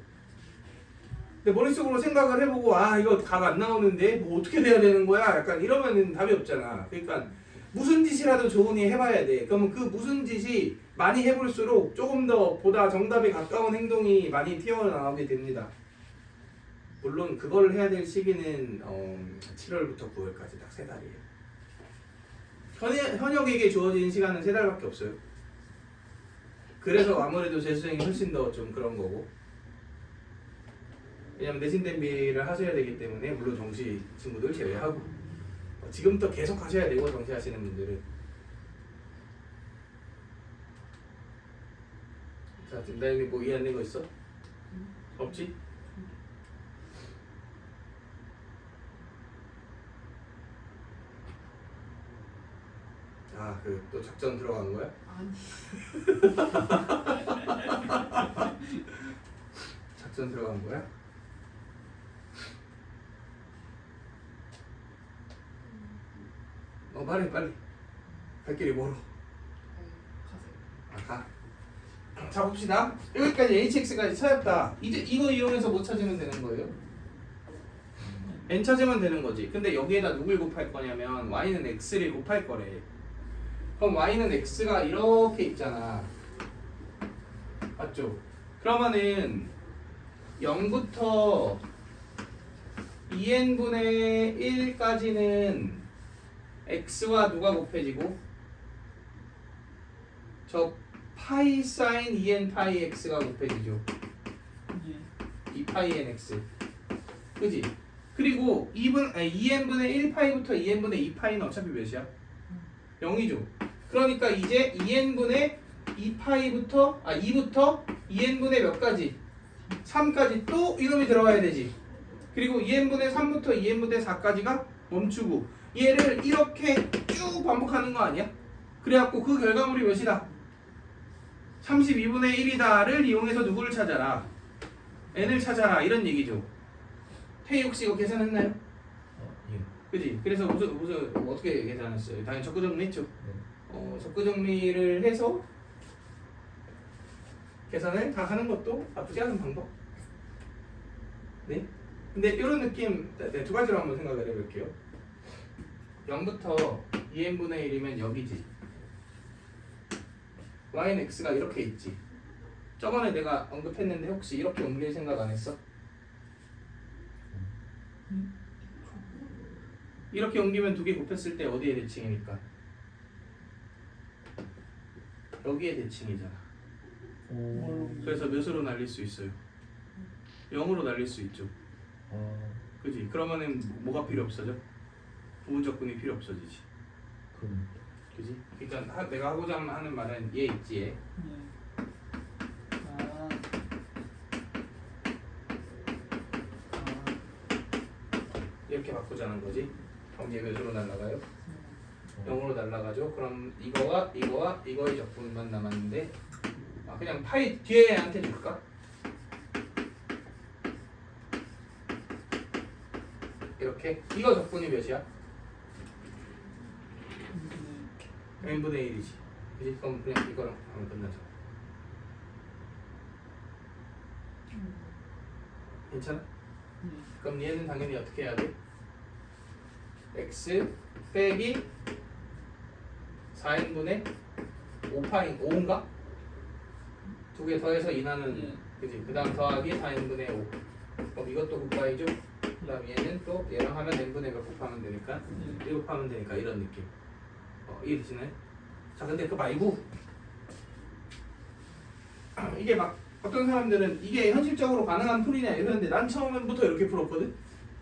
근데 머릿속으로 생각을 해보고 아 이거 각 안 나오는데 뭐 어떻게 돼야 되는 거야 약간 이러면은 답이 없잖아. 그러니까 무슨 짓이라도 좋으니 해봐야 돼. 그러면 그 무슨 짓이 많이 해볼수록 조금 더 보다 정답에 가까운 행동이 많이 튀어나오게 됩니다. 물론 그걸 해야 될 시기는 7월부터 9월까지 딱 3달이에요. 현역에게 주어진 시간은 3달밖에 없어요. 그래서 아무래도 재수생이 훨씬 더 좀 그런 거고. 왜냐면 내신 대비를 하셔야 되기 때문에 물론 정시 친구들 제외하고 지금부터 계속 하셔야 되고 정시 하시는 분들은. 자, 지금 나연이 뭐 이해 안 된 거 있어? 없지? 아, 그 또 작전 들어간 거야? 아니. 작전 들어간 거야? 빨리 갈 길이 멀어. 가세요. 가. 자 봅시다. 여기까지 hx까지 찾았다. 이제 이거 이용해서 뭐 찾으면 되는 거예요? n 찾으면 되는 거지. 근데 여기에다 누굴 곱할 거냐면 y는 x를 곱할 거래. 그럼 y는 x가 이렇게 있잖아. 맞죠? 그러면은 0부터 2n분의 1까지는 x와 누가 곱해지고 저 파이 사인 2n 파이 x가 곱해지죠. 예. 2파이 nx 그지? 그리고 2n분의 1파이부터 2n분의 2파이는 어차피 몇이야? 0이죠. 그러니까 이제 2n분의 2파이부터 2부터 2n분의 몇 가지? 3까지 또 이놈이 들어가야 되지. 그리고 2n분의 3부터 2n분의 4까지가 멈추고 얘를 이렇게 쭉 반복하는 거 아니야? 그래갖고 그 결과물이 몇이다? 32분의 1이다를 이용해서 누구를 찾아라? n을 찾아라 이런 얘기죠. 태희 혹시 이거 계산했나요? 예. 그지? 그래서 무슨 어떻게 계산했어요? 당연히 적구 정리했죠. 네. 적구 정리를 해서 계산을 다 하는 것도 나쁘지 않은 방법. 네? 근데 이런 느낌 네, 두 가지로 한번 생각을 해볼게요. 0부터 2n분의 1이면 여기지. y는 x가 이렇게 있지. 저번에 내가 언급했는데 혹시 이렇게 옮길 생각 안 했어? 이렇게 옮기면 두 개 곱했을 때 어디에 대칭이니까? 여기에 대칭이잖아. 오. 그래서 몇으로 날릴 수 있어요? 0으로 날릴 수 있죠. 그지? 그러면은 뭐가 필요 없어져? 부분적분이 필요 없어지지. 그럼. 그지? 그러니까 내가 하고자 하는 말은 얘 있지 얘. 예. 아. 이렇게 바꾸자는 거지. 그럼 얘 몇으로 날라가요? 아. 0으로 날라가죠. 그럼 이거와 이거의 적분만 남았는데 그냥 파이 뒤에 한테 줄까? 이렇게 이거 적분이 몇이야? n분의 1이지. 그지? 그럼 그냥 이거랑 하면 끝나죠. 괜찮아? 예. 그럼 얘는 당연히 어떻게 해야 돼? x 빼기 4n분의 5파인 5인가? 두 개 더해서 인하는 예. 그지? 그 다음 더하기 4n분의 5. 그럼 이것도 곱하이죠? 그 다음 얘는 또 얘랑 하면 n분의 몇 곱하면 되니까 1 곱하면 되니까 이런 느낌. 이해되시나요? 자 근데 그거 말고 이게 막 어떤 사람들은 이게 현실적으로 가능한 풀이냐 이러는데 난 처음부터 이렇게 풀었거든?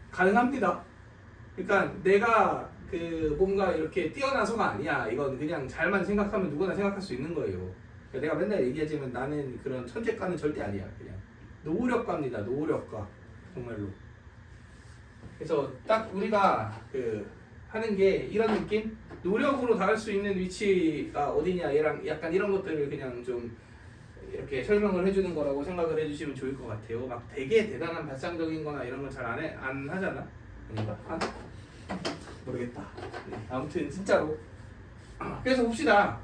가능합니다. 그러니까 내가 그 뭔가 이렇게 뛰어나서가 아니야. 이건 그냥 잘만 생각하면 누구나 생각할 수 있는 거예요. 그러니까 내가 맨날 얘기하지만 나는 그런 천재과는 절대 아니야. 그냥 노력과입니다. 노력과 정말로. 그래서 딱 우리가 그 하는 게 이런 느낌? 노력으로 닿을 수 있는 위치가 어디냐 얘랑 약간 이런 것들을 그냥 좀 이렇게 설명을 해주는 거라고 생각을 해주시면 좋을 것 같아요. 막 되게 대단한 발상적인 거나 이런 건 잘 안 하잖아. 아닌가? 모르겠다. 네, 아무튼 진짜로. 그래서 봅시다.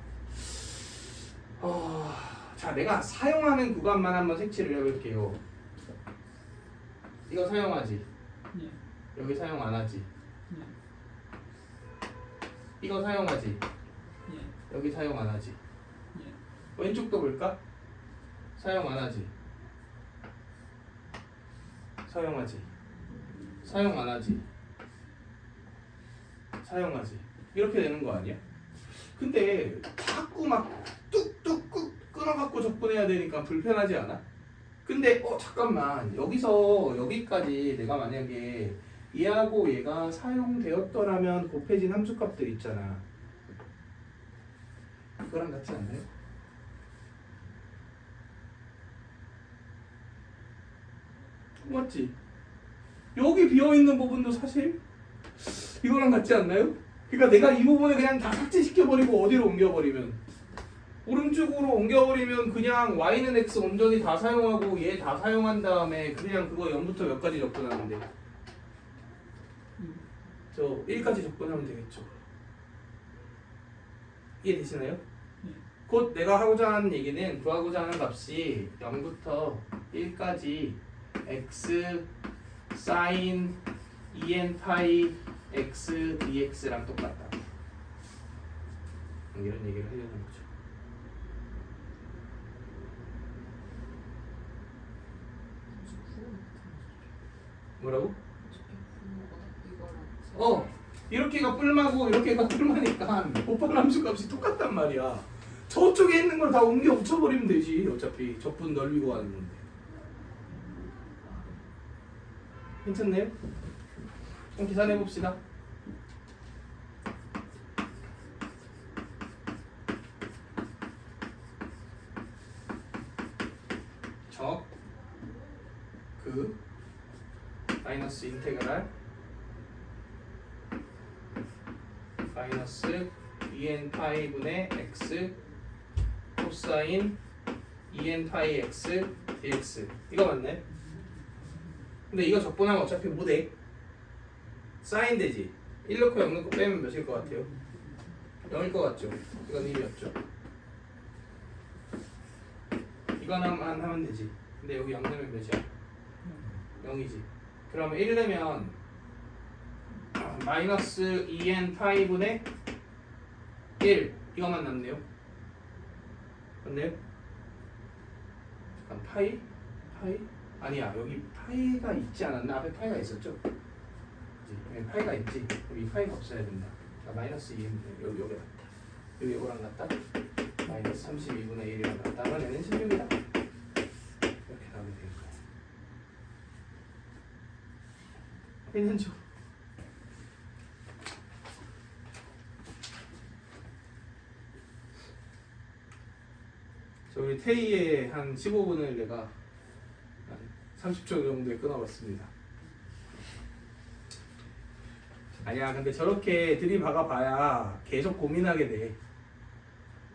자, 내가 사용하는 구간만 한번 색칠을 해볼게요. 이거 사용하지? 예. 여기 사용 안 하지? 예. 이거 사용하지? 예. 여기 사용 안 하지? 예. 왼쪽도 볼까? 사용 안 하지? 사용하지? 사용 안 하지? 사용하지? 이렇게 되는 거 아니야? 근데 자꾸 막 뚝뚝 끊어갖고 접근해야 되니까 불편하지 않아? 근데 잠깐만 여기서 여기까지 내가 만약에 얘하고 얘가 사용되었더라면 곱해진 함수값들 있잖아. 이거랑 같지 않나요? 맞지? 여기 비어있는 부분도 사실 이거랑 같지 않나요? 그러니까 내가 이 부분을 그냥 다 삭제시켜버리고 어디로 옮겨버리면 오른쪽으로 옮겨버리면 그냥 y는 x 온전히 다 사용하고 얘 다 사용한 다음에 그냥 그거 0부터 몇 가지 접근하는데 저 1까지 접근하면 되겠죠. 이해되시나요? 예. 곧 내가 하고자 하는 얘기는 구하고자 하는 값이 0부터 1까지 x sin 2n 파이 x dx랑 똑같다. 이런 얘기를 하려는 거죠. 뭐라고? 이렇게가 뿔마고 이렇게가 뿔마니까 곱한 함수 값이 똑같단 말이야. 저쪽에 있는 걸 다 옮겨 붙여버리면 되지. 어차피 적분 넓이고 하는 건데. 괜찮네요? 좀 계산해 봅시다. 마이너스 인테그랄 마이너스 2n 파이 분의 x 코사인 2n 파이 x dx 이거 맞네? 근데 이거 적분하면 어차피 뭐 돼? 사인 되지? 1 넣고 0 넣고 빼면 몇일 것 같아요? 0일 것 같죠? 이건 1이었죠? 이거만 하면 되지. 근데 여기 0 넣으면 몇이야? 0이지. 그러면 1 넣으면 마이너스 2n 파이 분의 1 이거만 남네요. 맞네요? 잠깐 파이? 파이? 아니야 여기 파이가 있지 않았나? 앞에 파이가 있었죠? 여기 파이가 있지. 여기 파이가 없어야 된다. 그러니까 마이너스 2면 여기 맞다. 여기 이거랑 같다. 마이너스 32분의 1이랑 같다. 하면 얘는 16이다. 이렇게 나오게 될 거야. 얘는 좀 우리 테이의 한 15분을 내가 한 30초 정도에 끊어봤습니다. 아니야, 근데 저렇게 들이박아 봐야 계속 고민하게 돼.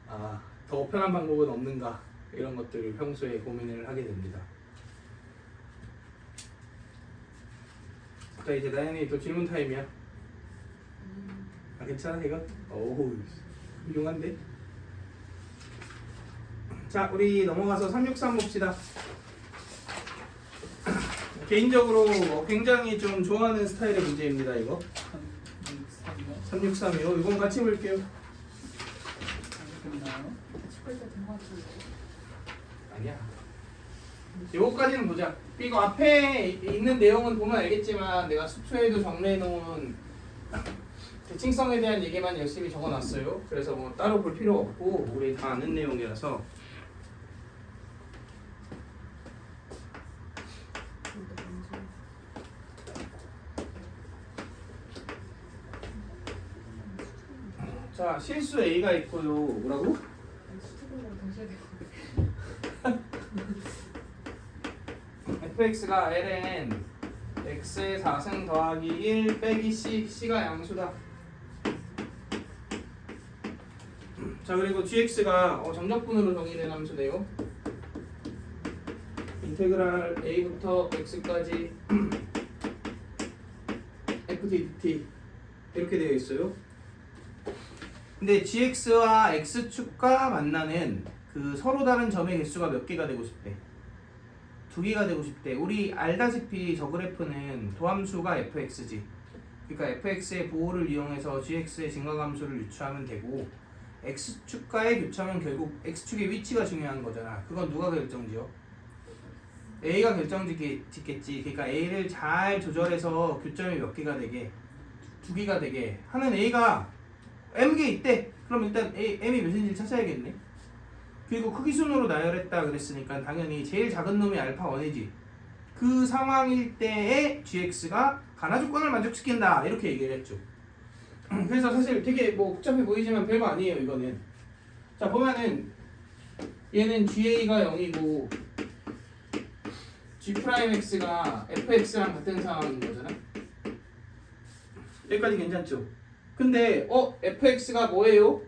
아, 더 편한 방법은 없는가? 이런 것들을 평소에 고민을 하게 됩니다. 자, 이제 나연이 또 질문 타임이야. 아, 괜찮아 이거? 어우, 훌륭한데? 자, 우리 넘어가서 363 봅시다. 개인적으로 굉장히 좀 좋아하는 스타일의 문제입니다. 이거 363이요. 이건 같이 볼게요. 끝나요? 축구할 때된것 같은데. 아니야. 요거까지는 보자. 이거 앞에 있는 내용은 보면 알겠지만 내가 수초에도 정리해놓은 대칭성에 대한 얘기만 열심히 적어놨어요. 그래서 뭐 따로 볼 필요 없고 우리 다 아는 내용이라서. 자, 실수 A가 있고요. 뭐라고? 수축으로 다시 해야 되고. fx가 ln x의 4승 더하기 1 빼기 c, c가 양수다. 자, 그리고 gx가 정적분으로 정의된 함수네요. 인테그랄 a부터 x까지 f dt 이렇게 되어 있어요. 근데 gx와 x축과 만나는 그 서로 다른 점의 개수가 몇 개가 되고 싶대? 2개가 되고 싶대. 우리 알다시피 저 그래프는 도함수가 fx지. 그러니까 fx의 보호를 이용해서 gx의 증가함수를 유추하면 되고, x축과의 교차면 결국 x축의 위치가 중요한 거잖아. 그건 누가 결정지어? a가 결정짓겠지. 그러니까 a를 잘 조절해서 교점이 몇 개가 되게, 2개가 되게 하는 a가 m개 있대. 그럼 일단 m이 몇인지 찾아야겠네. 그리고 크기순으로 나열했다 그랬으니까 당연히 제일 작은 놈이 알파 1이지. 그 상황일 때에 gx가 가나 조건을 만족시킨다 이렇게 얘기를 했죠. 그래서 사실 되게 뭐 복잡해 보이지만 별거 아니에요 이거는. 자, 보면은 얘는 ga가 0이고 g'x가 fx랑 같은 상황인 거잖아. 여기까지 괜찮죠? 근데 fx가 뭐예요?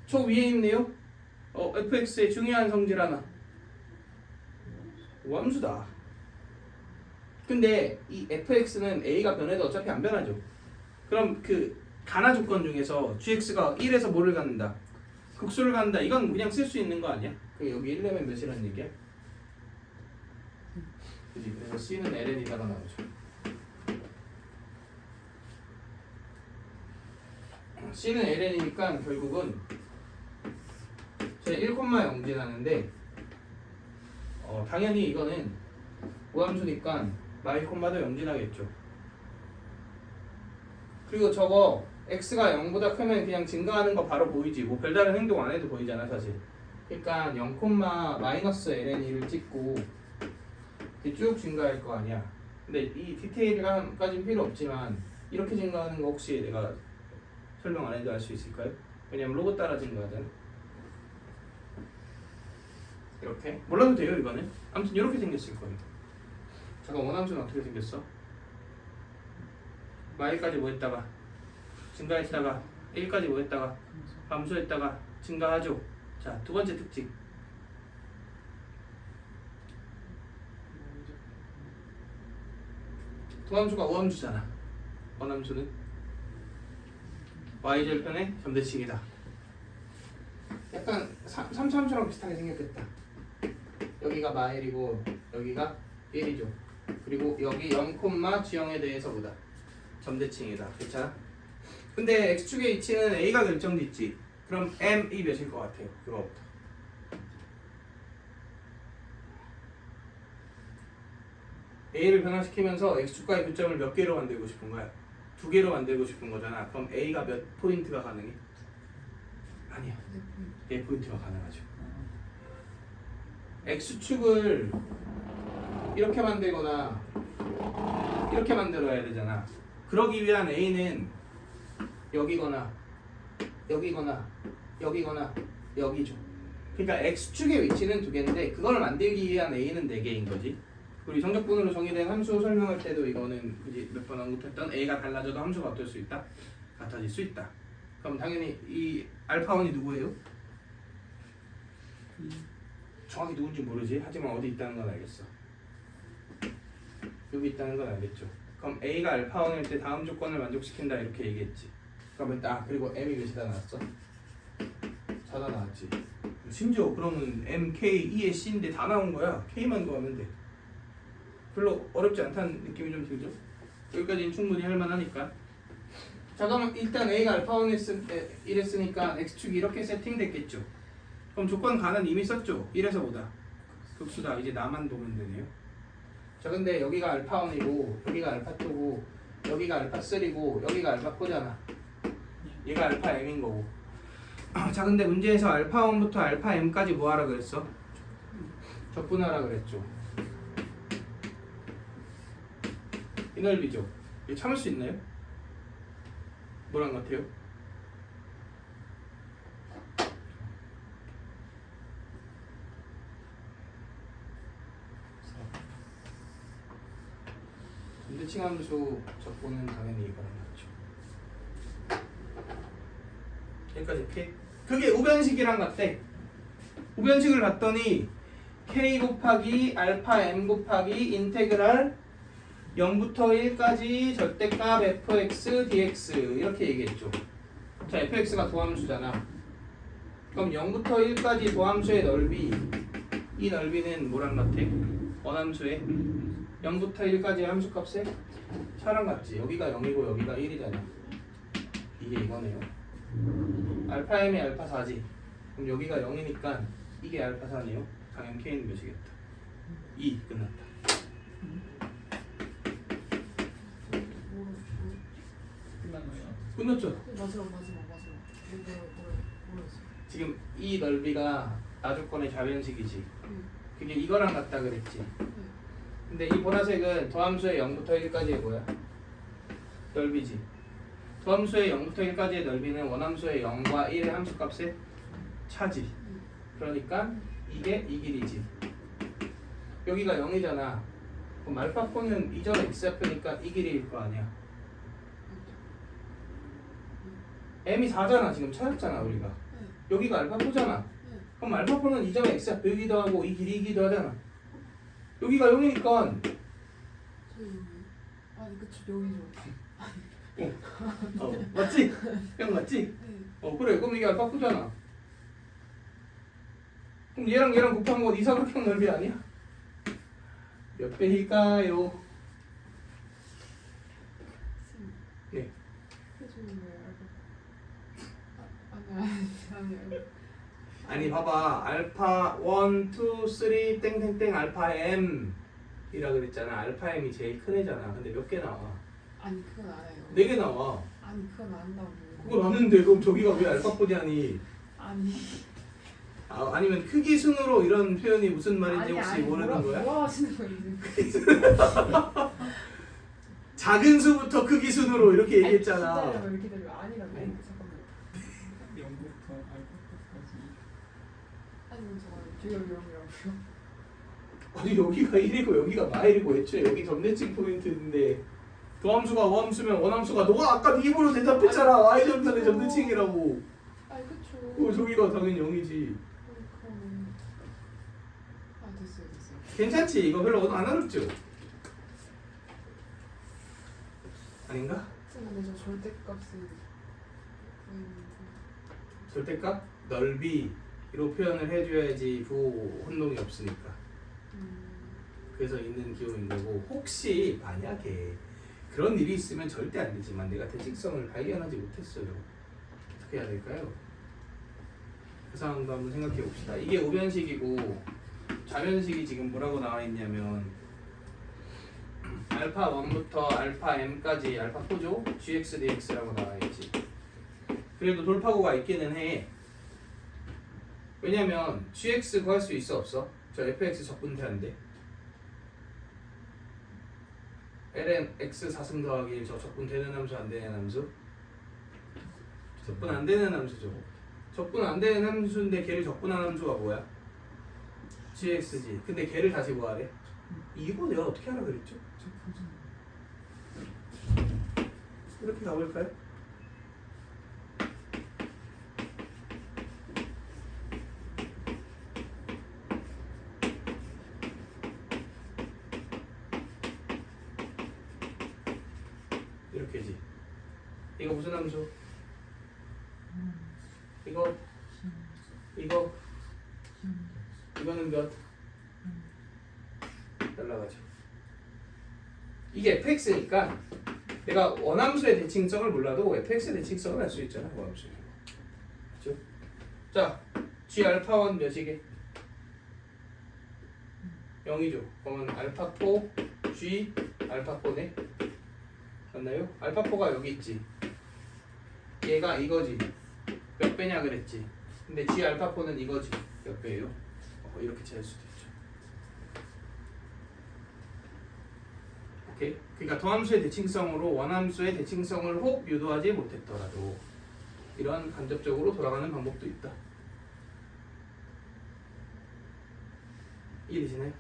저 위에 있네요. fx의 중요한 성질 하나. 함수다. 근데 이 fx는 a가 변해도 어차피 안 변하죠. 그럼 그 가나 조건 중에서 gx가 1에서 뭐를 갖는다? 극수를 갖는다. 이건 그냥 쓸 수 있는 거 아니야? 그 여기 1 내면 몇이라는 얘기야? 그지? 그래서 c는 ln이다가 나오죠. c는 ln이니까 결국은 제 1,0 지나는데 당연히 이거는 무함수니까 마이 콤마도 0 지나겠죠. 그리고 저거 x가 0보다 크면 그냥 증가하는 거 바로 보이지. 뭐 별다른 행동 안 해도 보이잖아 사실. 그러니까 0, 마이너스 ln을 찍고 이렇게 쭉 증가할 거 아니야. 근데 이 디테일까지는 필요 없지만 이렇게 증가하는 거 혹시 내가 설명 안 해도 알 수 있을까요? 왜냐면 로고 따라 증가하잖아. 이렇게 몰라도 돼요 이거는. 아무튼 이렇게 생겼을 거예요. 잠깐 원함수는 어떻게 생겼어? 마일까지 뭐 했다가 증가했다가 1까지 뭐 했다가 감소했다가 증가하죠. 자, 두 번째 특징. 도함수가 우함수잖아. 원함수는 y절편의 점대칭이다. 약간 3참수랑 비슷하게 생겼겠다. 여기가 마일이고 여기가 1이죠. 그리고 여기 0, G형에 대해서 보다 점대칭이다. 괜찮아? 근데 x축의 위치는 a가 결정짓지. 그럼 m이 몇일 것 같아요? 그거부터. A를 변화시키면서 x축과의 교점을 몇 개로 만들고 싶은 거야? 2개로 만들고 싶은 거잖아. 그럼 A가 몇 포인트가 가능해? 아니야. 4포인트가 가능하죠. x축을 이렇게 만들거나 이렇게 만들어야 되잖아. 그러기 위한 A는 여기거나 여기거나 여기거나 여기죠. 그러니까 x축의 위치는 2개인데 그걸 만들기 위한 A는 4개인 거지. 우리 정적분으로 정의된 함수 설명할 때도 이거는 이제 몇 번 언급했던 A가 달라져도 함수가 어떨 수 있다? 같아질 수 있다. 그럼 당연히 이 알파1이 누구예요? 정확히 누군지 모르지. 하지만 어디 있다는 건 알겠어. 여기 있다는 건 알겠죠. 그럼 A가 알파1일 때 다음 조건을 만족시킨다 이렇게 얘기했지. 그러면 그리고 M이 몇이다 나왔어? 4다 나왔지. 심지어 그러면 M, K, E의 C인데 다 나온 거야. K만 구하면 돼. 별로 어렵지 않다는 느낌이 좀 들죠? 여기까지는 충분히 할만하니까. 자 그러면 일단 A가 알파1 이랬으니까 X축이 이렇게 세팅됐겠죠. 그럼 조건 가는 이미 썼죠? 1에서 보다 극수다. 이제 나만 보면 되네요. 자 근데 여기가 알파1이고 여기가 알파2고 여기가 알파3고 여기가 알파4잖아. 얘가 알파-m인 거고. 자 근데 문제에서 알파1부터 알파-m까지 뭐 하라 그랬어? 적분하라 그랬죠. 이 넓이죠. 이거 참을 수 있나요? 뭐란 것 같아요? 반대칭 함수 적분은 당연히 이거랑 같죠. 여기까지 K. 그게 우변식이랑 같대. 우변식을 봤더니 K 곱하기 알파 M 곱하기 인테그랄 0부터 1까지 절대값 fx dx 이렇게 얘기했죠. 자 fx가 도함수잖아. 그럼 0부터 1까지 도함수의 넓이, 이 넓이는 뭐랑 같아? 원함수의 0부터 1까지 함수값에 차랑 같지. 여기가 0이고 여기가 1이잖아. 이게 이거네요. 알파 m이 알파 4지. 그럼 여기가 0이니까 이게 알파 4네요. 당연 k는 몇이겠다. 2 끝났다. 끝났죠? 마지막 뭐였어? 지금 이 넓이가 나조건의 좌변식이지. 그게 이거랑 같다 그랬지. 근데 이 보라색은 도함수의 0부터 1까지의 뭐야? 넓이지. 도함수의 0부터 1까지의 넓이는 원함수의 0과 1의 함수값의 차지. 그러니까 이게 이 길이지. 여기가 0이잖아. 그럼 알파4는 이전 x좌표니까 이 길이일 거 아니야. m이 4잖아. 지금 찾았잖아 우리가. 여기가 알파4잖아. 그럼 알파4는 이전 x좌표이기도 하고 이 길이이기도 하잖아. 여기가 0이니까 아니 그치 여기죠. 맞지? 형 맞지? 그래. 그럼 이게 알파4잖아. 그럼 얘랑 곱한 건 이사각형 넓이 아니야? 몇 배일까요? 네. 아니 봐봐. 알파 1, 2, 3 땡땡땡 알파 m 이라 그랬잖아. 알파 m이 제일 큰 애잖아. 근데 몇 개 나와? 아니 그건 알아요. 4개 나와. 아니 그건 안다고. 그걸 아는데 그럼 저기가 왜 알파포냐니? 아니. 아니면 크기 순으로 이런 표현이 무슨 말인지 혹시 모르는 거야? 뭐 하시는 거예요? 작은 수부터 크기 순으로 이렇게 얘기했잖아. 기다려. 아니라고. 잠깐만. 0부터 알파까지. 아니 저거 이런 아니 여기가 1이고 여기가 마일이고 애초에 여기 점대칭 포인트인데 도함수가 원함수면 원함수가 너가 아까 네 입으로 대답했잖아. y 점선의 점대칭이라고. 아니 그쵸. 그럼 저기가 당연히 0이지. 그러네. 아 됐어요. 괜찮지? 이거 별로 안 어렵죠? 아닌가? 근데 저 절대값은 절대값? 넓이로 표현을 해줘야지 부호 혼동이 없으니까. 그래서 있는 기호인 거고, 혹시 만약에 그런 일이 있으면 절대 안 되지만 내가 대칭성을 발견하지 못했어요. 어떻게 해야 될까요? 그 상황도 한번 생각해 봅시다. 이게 우변식이고 좌변식이 지금 뭐라고 나와 있냐면 알파 1부터 알파 m까지 알파 4죠? gx dx라고 나와있지. 그래도 돌파구가 있기는 해. 왜냐면 gx 구할 수 있어 없어? 저 fx 적분되는데 ln x 4승 더하기 1 저 적분되는 함수 안 되는 함수? 적분 안 되는 함수죠. 적분 안 되는 함수인데 걔를 적분한 함수가 뭐야? gx지. 근데 걔를 다시 구하래. 이거 내가 어떻게 하라 그랬죠? 저 보지. 이렇게 가볼까요? 이렇게지. 이거 무슨 함수? 이거 이거는 몇? 날라가죠. 이게 fx니까 내가 원함수의 대칭성을 몰라도 fx의 대칭성을 알 수 있잖아. 원함수. 그렇죠? 자, g 알파1 몇이게? 0이죠. 그러면 알파4 g 알파4네. 맞나요? 알파4가 여기 있지. 얘가 이거지. 몇 배냐 그랬지. 근데 g 알파4는 이거지. 몇 배예요? 이렇게 찾을 수도 있죠. 오케이. 그러니까 더함수의 대칭성으로 원함수의 대칭성을 혹 유도하지 못했더라도 이런 간접적으로 돌아가는 방법도 있다. 이해되시나요?